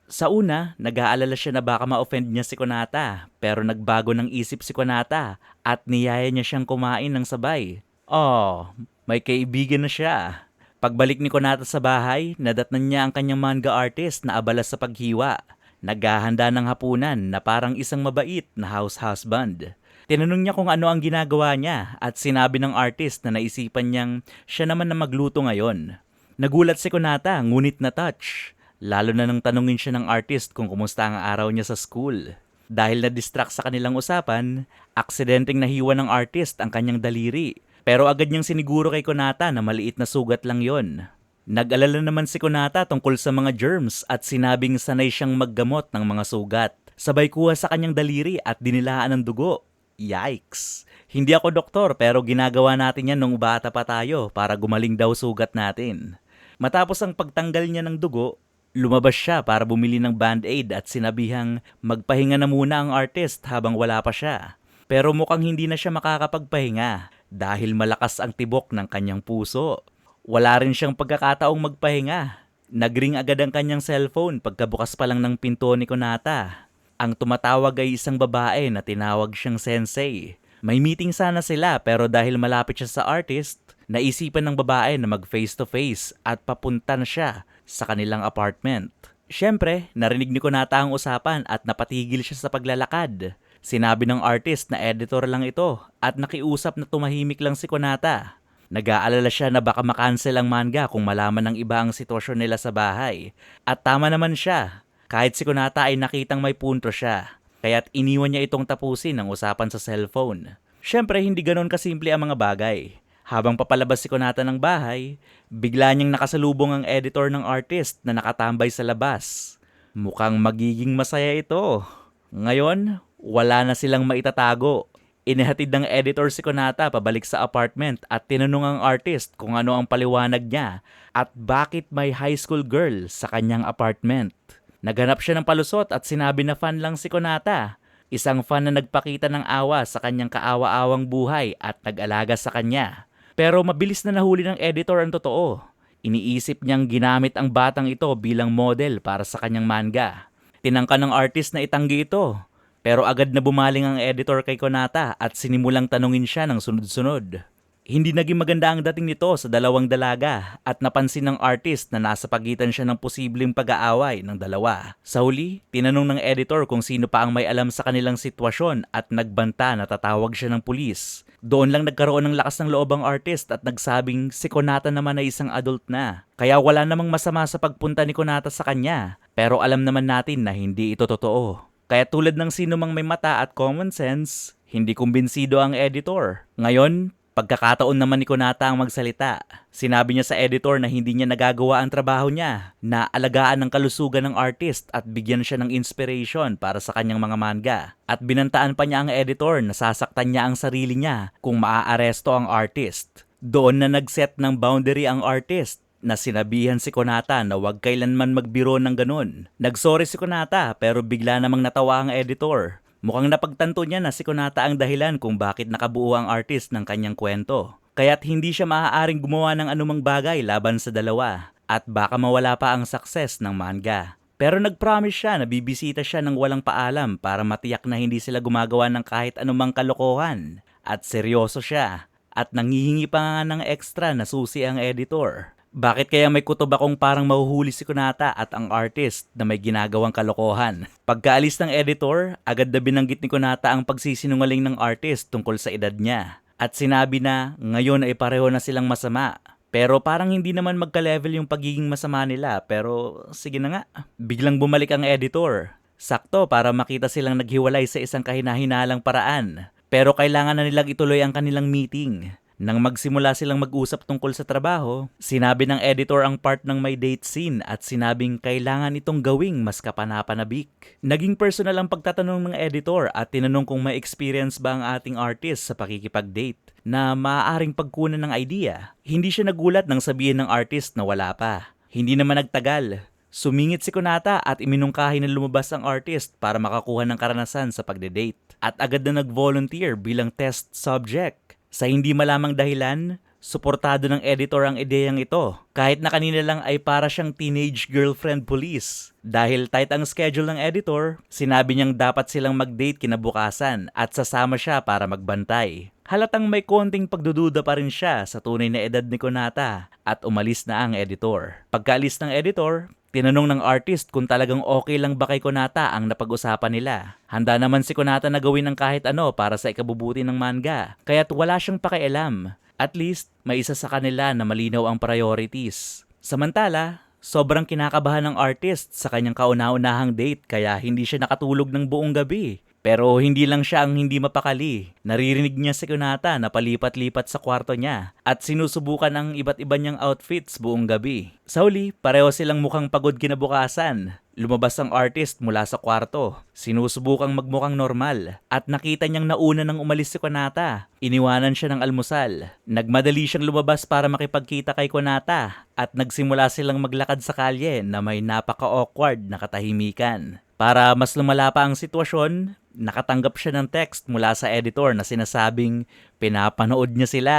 Sa una, nag-aalala siya na baka ma-offend niya si Konata. Pero nagbago ng isip si Konata at niyaya niya siyang kumain ng sabay. Oh, may kaibigan na siya. Pagbalik ni Konata sa bahay, nadatnan niya ang kanyang manga artist na abala sa paghiwa. Naghahanda ng hapunan na parang isang mabait na house husband. Tinanong niya kung ano ang ginagawa niya at sinabi ng artist na naisipan niyang siya naman na magluto ngayon. Nagulat si Konata ngunit na-touch. Lalo na nang tanungin siya ng artist kung kumusta ang araw niya sa school. Dahil na-distract sa kanilang usapan, aksidenteng nahiwa ng artist ang kanyang daliri. Pero agad niyang siniguro kay Konata na maliit na sugat lang yon. Nag-alala naman si Konata tungkol sa mga germs at sinabing sanay siyang maggamot ng mga sugat. Sabay kuha sa kanyang daliri at dinilaan ng dugo. Yikes! Hindi ako doktor pero ginagawa natin yan nung bata pa tayo para gumaling daw sugat natin. Matapos ang pagtanggal niya ng dugo, lumabas siya para bumili ng band-aid at sinabihang magpahinga na muna ang artist habang wala pa siya. Pero mukhang hindi na siya makakapagpahinga dahil malakas ang tibok ng kanyang puso. Wala rin siyang pagkakataong magpahinga. Nagring agad ang kanyang cellphone pagkabukas pa lang ng pinto ni Konata. Ang tumatawag ay isang babae na tinawag siyang sensei. May meeting sana sila pero dahil malapit siya sa artist, naisipan ng babae na mag face to face at papunta na siya sa kanilang apartment. Siyempre, narinig ni Konata ang usapan at napatigil siya sa paglalakad. Sinabi ng artist na editor lang ito at nakiusap na tumahimik lang si Konata. Nag-aalala siya na baka makancel ang manga kung malaman ng iba ang sitwasyon nila sa bahay. At tama naman siya. Kahit si Konata ay nakitang may punto siya. Kaya't iniwan niya itong tapusin ang usapan sa cellphone. Siyempre hindi ganoon kasimple ang mga bagay. Habang papalabas si Konata ng bahay, bigla niyang nakasalubong ang editor ng artist na nakatambay sa labas. Mukhang magiging masaya ito. Ngayon, wala na silang maitatago. Inihatid ng editor si Konata pabalik sa apartment at tinanong ang artist kung ano ang paliwanag niya at bakit may high school girl sa kanyang apartment. Naghanap siya ng palusot at sinabi na fan lang si Konata. Isang fan na nagpakita ng awa sa kanyang kaawa-awang buhay at nag-alaga sa kanya. Pero mabilis na nahuli ng editor ang totoo. Iniisip niyang ginamit ang batang ito bilang model para sa kanyang manga. Tinangka ng artist na itanggi ito. Pero agad na bumaling ang editor kay Konata at sinimulang tanungin siya ng sunod-sunod. Hindi naging maganda ang dating nito sa dalawang dalaga at napansin ng artist na nasa pagitan siya ng posibleng pag-aaway ng dalawa. Sa huli, tinanong ng editor kung sino pa ang may alam sa kanilang sitwasyon at nagbanta na tatawag siya ng pulis. Doon lang nagkaroon ng lakas ng loob ang artist at nagsabing si Konata naman ay isang adult na. Kaya wala namang masama sa pagpunta ni Konata sa kanya. Pero alam naman natin na hindi ito totoo. Kaya tulad ng sino mang may mata at common sense, hindi kumbinsido ang editor. Ngayon, pagkakataon naman ni Konata ang magsalita. Sinabi niya sa editor na hindi niya nagagawa ang trabaho niya, na alagaan ang kalusugan ng artist at bigyan siya ng inspiration para sa kanyang mga manga. At binantaan pa niya ang editor na sasaktan niya ang sarili niya kung maaaresto ang artist. Doon na nag-set ng boundary ang artist na sinabihan si Konata na huwag kailanman magbiro ng ganun. Nagsorry si Konata pero bigla namang natawa ang editor. Mukhang napagtanto niya na si Konata ang dahilan kung bakit nakabuo ang artist ng kanyang kwento. Kaya't hindi siya maaaring gumawa ng anumang bagay laban sa dalawa at baka mawala pa ang success ng manga. Pero nag-promise siya na bibisita siya ng walang paalam para matiyak na hindi sila gumagawa ng kahit anumang kalokohan. At seryoso siya at nangihingi pa nga ng extra na susi ang editor. Bakit kaya may kutob akong parang mahuhuli si Konata at ang artist na may ginagawang kalokohan? Pagkaalis ng editor, agad na binanggit ni Konata ang pagsisinungaling ng artist tungkol sa edad niya. At sinabi na ngayon ay pareho na silang masama. Pero parang hindi naman magka-level yung pagiging masama nila, pero sige na nga. Biglang bumalik ang editor. Sakto para makita silang naghiwalay sa isang kahinahinalang paraan. Pero kailangan na nilang ituloy ang kanilang meeting. Nang magsimula silang mag-usap tungkol sa trabaho, sinabi ng editor ang part ng may date scene at sinabing kailangan itong gawing mas kapanapanabik. Naging personal ang pagtatanong ng editor at tinanong kung may experience ba ang ating artist sa pakikipag-date na maaaring pagkunan ng idea. Hindi siya nagulat nang sabihin ng artist na wala pa. Hindi naman nagtagal. Sumingit si Konata at iminungkahi na lumabas ang artist para makakuha ng karanasan sa pagde-date. At agad na nag-volunteer bilang test subject. Sa hindi malamang dahilan, suportado ng editor ang ideyang ito. Kahit na kanina lang ay para siyang teenage girlfriend police. Dahil tight ang schedule ng editor, sinabi niyang dapat silang mag-date kinabukasan at sasama siya para magbantay. Halatang may konting pagdududa pa rin siya sa tunay na edad ni Konata at umalis na ang editor. Pagkaalis ng editor, tinanong ng artist kung talagang okay lang ba kay Konata ang napag-usapan nila. Handa naman si Konata na gawin ng kahit ano para sa ikabubuti ng manga, kaya't wala siyang pakialam. At least, may isa sa kanila na malinaw ang priorities. Samantala, sobrang kinakabahan ng artist sa kanyang kauna-unahang date kaya hindi siya nakatulog ng buong gabi. Pero hindi lang siya ang hindi mapakali. Naririnig niya si Konata na palipat-lipat sa kwarto niya at sinusubukan ang iba't iba niyang outfits buong gabi. Sa huli, pareho silang mukhang pagod kinabukasan. Lumabas ang artist mula sa kwarto. Sinusubukang magmukhang normal at nakita niyang nauna nang umalis si Konata. Iniwanan siya ng almusal. Nagmadali siyang lumabas para makipagkita kay Konata at nagsimula silang maglakad sa kalye na may napaka-awkward na katahimikan. Para mas lumala pa ang sitwasyon, nakatanggap siya ng text mula sa editor na sinasabing pinapanood niya sila.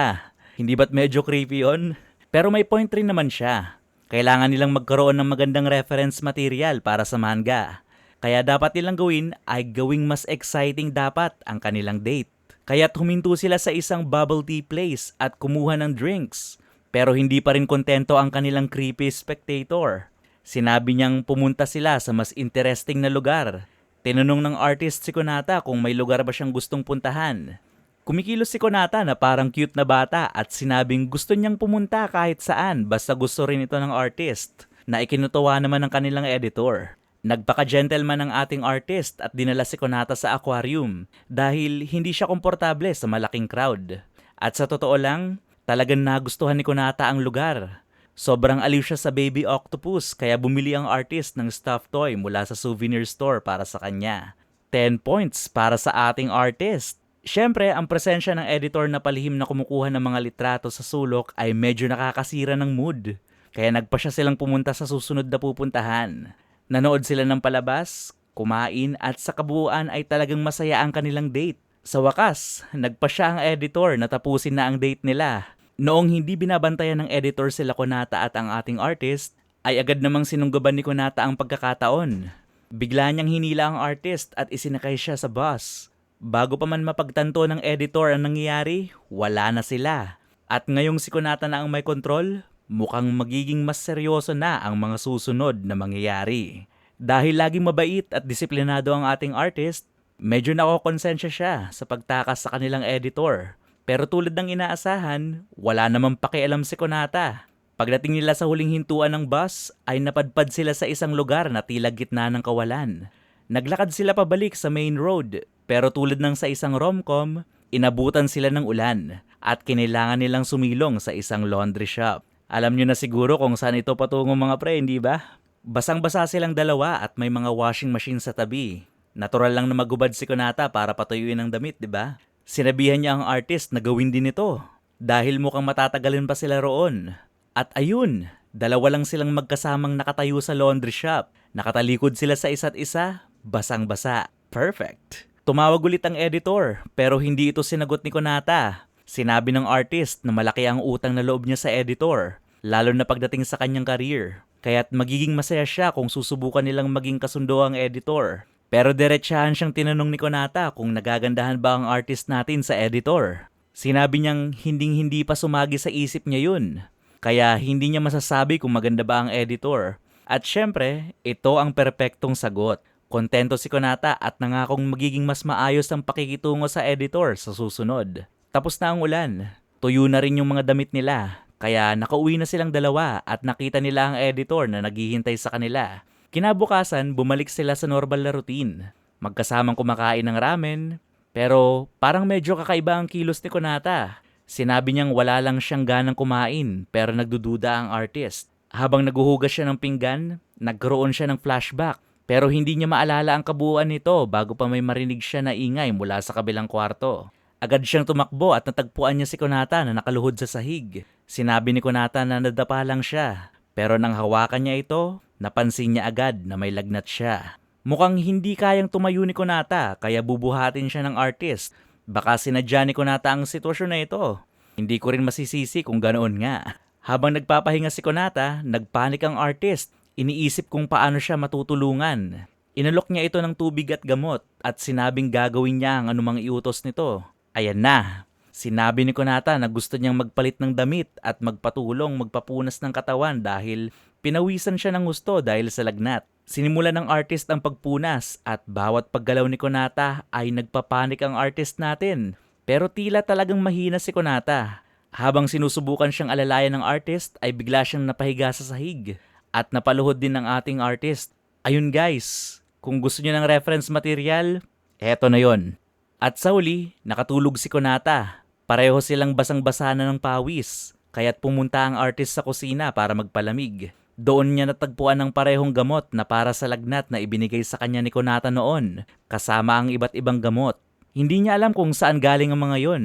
Hindi ba't medyo creepy yun? Pero may point rin naman siya. Kailangan nilang magkaroon ng magandang reference material para sa manga. Kaya dapat nilang gawin ay gawing mas exciting dapat ang kanilang date. Kaya't huminto sila sa isang bubble tea place at kumuha ng drinks. Pero hindi pa rin kontento ang kanilang creepy spectator. Sinabi niyang pumunta sila sa mas interesting na lugar. Tinanong ng artist si Konata kung may lugar ba siyang gustong puntahan. Kumikilos si Konata na parang cute na bata at sinabing gusto niyang pumunta kahit saan basta gusto rin ito ng artist, na ikinutuwa naman ng kanilang editor. Nagpaka-gentleman ang ating artist at dinala si Konata sa aquarium dahil hindi siya komportable sa malaking crowd. At sa totoo lang, talagang nagustuhan ni Konata ang lugar. Sobrang aliw siya sa baby octopus kaya bumili ang artist ng stuffed toy mula sa souvenir store para sa kanya. 10 points para sa ating artist. Siyempre, ang presensya ng editor na palihim na kumukuha ng mga litrato sa sulok ay medyo nakakasira ng mood. Kaya nagpa siya silang pumunta sa susunod na pupuntahan. Nanood sila ng palabas, kumain at sa kabuuan ay talagang masaya ang kanilang date. Sa wakas, nagpa siya ang editor na tapusin na ang date nila. Noong hindi binabantayan ng editor sila Konata at ang ating artist, ay agad namang sinunggaban ni Konata ang pagkakataon. Bigla niyang hinila ang artist at isinakay siya sa bus. Bago pa man mapagtanto ng editor ang nangyayari, wala na sila. At ngayong si Konata na ang may kontrol, mukhang magiging mas seryoso na ang mga susunod na mangyayari. Dahil laging mabait at disiplinado ang ating artist, medyo nakokonsensya siya sa pagtakas sa kanilang editor. Pero tulad ng inaasahan, wala namang pakialam si Konata. Pagdating nila sa huling hintuan ng bus, ay napadpad sila sa isang lugar na tila gitna ng kawalan. Naglakad sila pabalik sa main road, pero tulad ng sa isang rom-com, inabutan sila ng ulan at kinailangan nilang sumilong sa isang laundry shop. Alam nyo na siguro kung saan ito patungo mga pre, hindi ba? Basang-basa silang dalawa at may mga washing machine sa tabi. Natural lang na magubad si Konata para patuyuin ang damit, di ba? Sinabihan niya ang artist na gawin din ito dahil mukhang matatagalin pa sila roon. At ayun, dalawa lang silang magkasamang nakatayo sa laundry shop. Nakatalikod sila sa isa't isa, basang-basa. Perfect. Tumawag ulit ang editor pero hindi ito sinagot ni Konata. Sinabi ng artist na malaki ang utang na loob niya sa editor, lalo na pagdating sa kanyang career. Kaya't magiging masaya siya kung susubukan nilang maging kasundo ang editor. Pero diretsahan siyang tinanong ni Konata kung nagagandahan ba ang artist natin sa editor. Sinabi niyang hinding-hindi pa sumagi sa isip niya yun. Kaya hindi niya masasabi kung maganda ba ang editor. At syempre, ito ang perpektong sagot. Kontento si Konata at nangakong magiging mas maayos ang pakikitungo sa editor sa susunod. Tapos na ang ulan. Tuyo na rin yung mga damit nila. Kaya nakauwi na silang dalawa at nakita nila ang editor na naghihintay sa kanila. Kinabukasan, bumalik sila sa normal na routine. Magkasamang kumakain ng ramen, pero parang medyo kakaiba ang kilos ni Konata. Sinabi niyang wala lang siyang ganang kumain pero nagdududa ang artist. Habang naguhugas siya ng pinggan, nagkaroon siya ng flashback. Pero hindi niya maalala ang kabuuan nito bago pa may marinig siya na ingay mula sa kabilang kwarto. Agad siyang tumakbo at natagpuan niya si Konata na nakaluhod sa sahig. Sinabi ni Konata na nadapa lang siya. Pero nang hawakan niya ito, napansin niya agad na may lagnat siya. Mukhang hindi kayang tumayo ni Konata kaya bubuhatin siya ng artist. Baka sinadya ni Konata ang sitwasyon na ito. Hindi ko rin masisisi kung ganoon nga. Habang nagpapahinga si Konata, nagpanik ang artist. Iniisip kung paano siya matutulungan. Inalok niya ito ng tubig at gamot at sinabing gagawin niya ang anumang iutos nito. Ayan na. Sinabi ni Konata na gusto niyang magpalit ng damit at magpatulong magpapunas ng katawan dahil pinawisan siya ng gusto dahil sa lagnat. Sinimulan ng artist ang pagpunas at bawat paggalaw ni Konata ay nagpapanik ang artist natin. Pero tila talagang mahina si Konata. Habang sinusubukan siyang alalayan ng artist ay bigla siyang napahiga sa sahig at napaluhod din ng ating artist. Ayun guys, kung gusto niyo ng reference material, eto na yon. At sa uli, nakatulog si Konata. Pareho silang basang-basa na ng pawis, kaya't pumunta ang artist sa kusina para magpalamig. Doon niya natagpuan ng parehong gamot na para sa lagnat na ibinigay sa kanya ni Konata noon, kasama ang iba't ibang gamot. Hindi niya alam kung saan galing ang mga yon,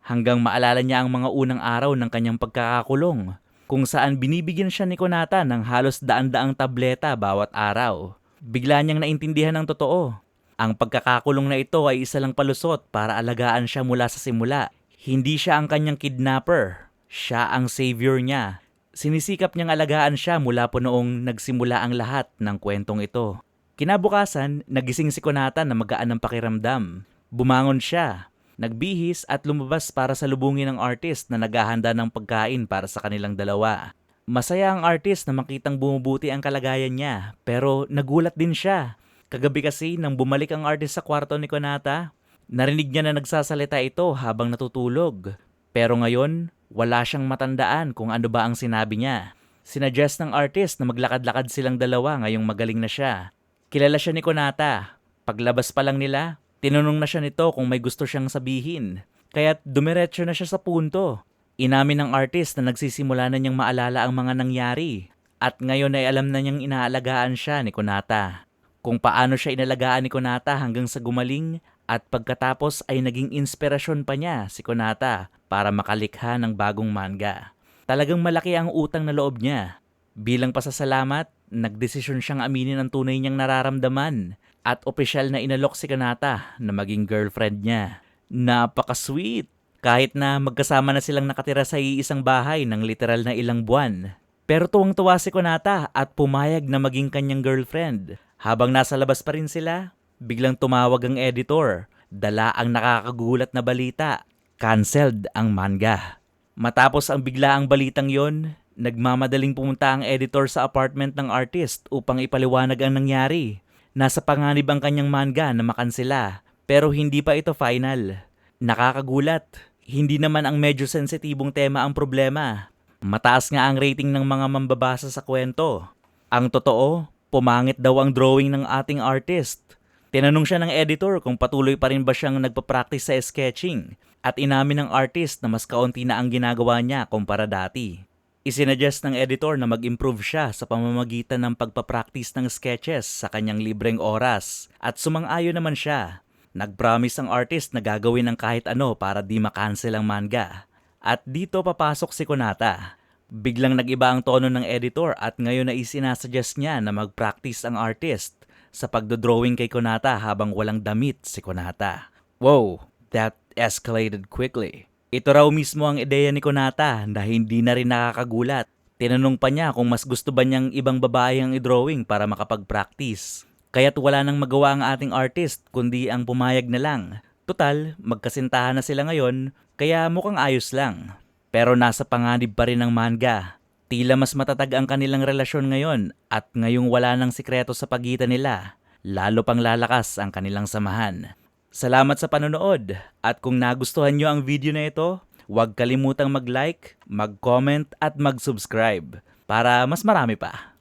hanggang maalala niya ang mga unang araw ng kanyang pagkakakulong, kung saan binibigyan siya ni Konata ng halos daan-daang tableta bawat araw. Bigla niyang naintindihan ng totoo. Ang pagkakakulong na ito ay isa lang palusot para alagaan siya mula sa simula. Hindi siya ang kanyang kidnapper. Siya ang savior niya. Sinisikap niyang alagaan siya mula po noong nagsimula ang lahat ng kwentong ito. Kinabukasan, nagising si Konata na magaan ng pakiramdam. Bumangon siya, nagbihis at lumabas para salubungin ang artist na naghahanda ng pagkain para sa kanilang dalawa. Masaya ang artist na makitang bumubuti ang kalagayan niya, pero nagulat din siya. Kagabi kasi nang bumalik ang artist sa kwarto ni Konata, narinig niya na nagsasalita ito habang natutulog. Pero ngayon, wala siyang matandaan kung ano ba ang sinabi niya. Sinuggest ng artist na maglakad-lakad silang dalawa ngayong magaling na siya. Kilala siya ni Konata. Paglabas pa lang nila, tinanong na siya nito kung may gusto siyang sabihin. Kaya't dumiretso na siya sa punto. Inamin ng artist na nagsisimula na niyang maalala ang mga nangyari. At ngayon ay alam na niyang inaalagaan siya ni Konata. Kung paano siya inalagaan ni Konata hanggang sa gumaling at pagkatapos ay naging inspirasyon pa niya si Konata para makalikha ng bagong manga. Talagang malaki ang utang na loob niya. Bilang pasasalamat, nagdesisyon siyang aminin ang tunay niyang nararamdaman at opisyal na inalok si Konata na maging girlfriend niya. Napaka-sweet! Kahit na magkasama na silang nakatira sa iisang bahay ng literal na ilang buwan. Pero tuwang-tuwa si Konata at pumayag na maging kanyang girlfriend. Habang nasa labas pa rin sila, biglang tumawag ang editor. Dala ang nakakagulat na balita. Cancelled ang manga. Matapos ang biglaang balitang yon, nagmamadaling pumunta ang editor sa apartment ng artist upang ipaliwanag ang nangyari. Nasa panganib ang kanyang manga na makansela, pero hindi pa ito final. Nakakagulat, hindi naman ang medyo sensitibong tema ang problema. Mataas nga ang rating ng mga mambabasa sa kwento. Ang totoo, pumangit daw ang drawing ng ating artist. Tinanong siya ng editor kung patuloy pa rin ba siyang nagpa-practice sa sketching at inamin ng artist na mas kaunti na ang ginagawa niya kumpara dati. Isinuggest ng editor na mag-improve siya sa pamamagitan ng pagpa-practice ng sketches sa kanyang libreng oras at sumang-ayon naman siya. Nag-promise ang artist na gagawin ng kahit ano para di makancel ang manga. At dito papasok si Konata. Biglang nag-iba ang tono ng editor at ngayon ay isinasuggest niya na mag-practice ang artist sa pagdodrawing kay Konata habang walang damit si Konata. Wow, that escalated quickly. Ito raw mismo ang ideya ni Konata na hindi na rin nakakagulat. Tinanong pa niya kung mas gusto ba niyang ibang babae ang i-drawing para makapag-practice. Kaya't wala nang magawa ang ating artist kundi ang pumayag na lang. Total, magkasintahan na sila ngayon kaya mukhang ayos lang. Pero nasa panganib pa rin ang manga. Tila mas matatag ang kanilang relasyon ngayon at ngayong wala nang sikreto sa pagitan nila, lalo pang lalakas ang kanilang samahan. Salamat sa panonood at kung nagustuhan nyo ang video na ito, huwag kalimutang mag-like, mag-comment at mag-subscribe para mas marami pa.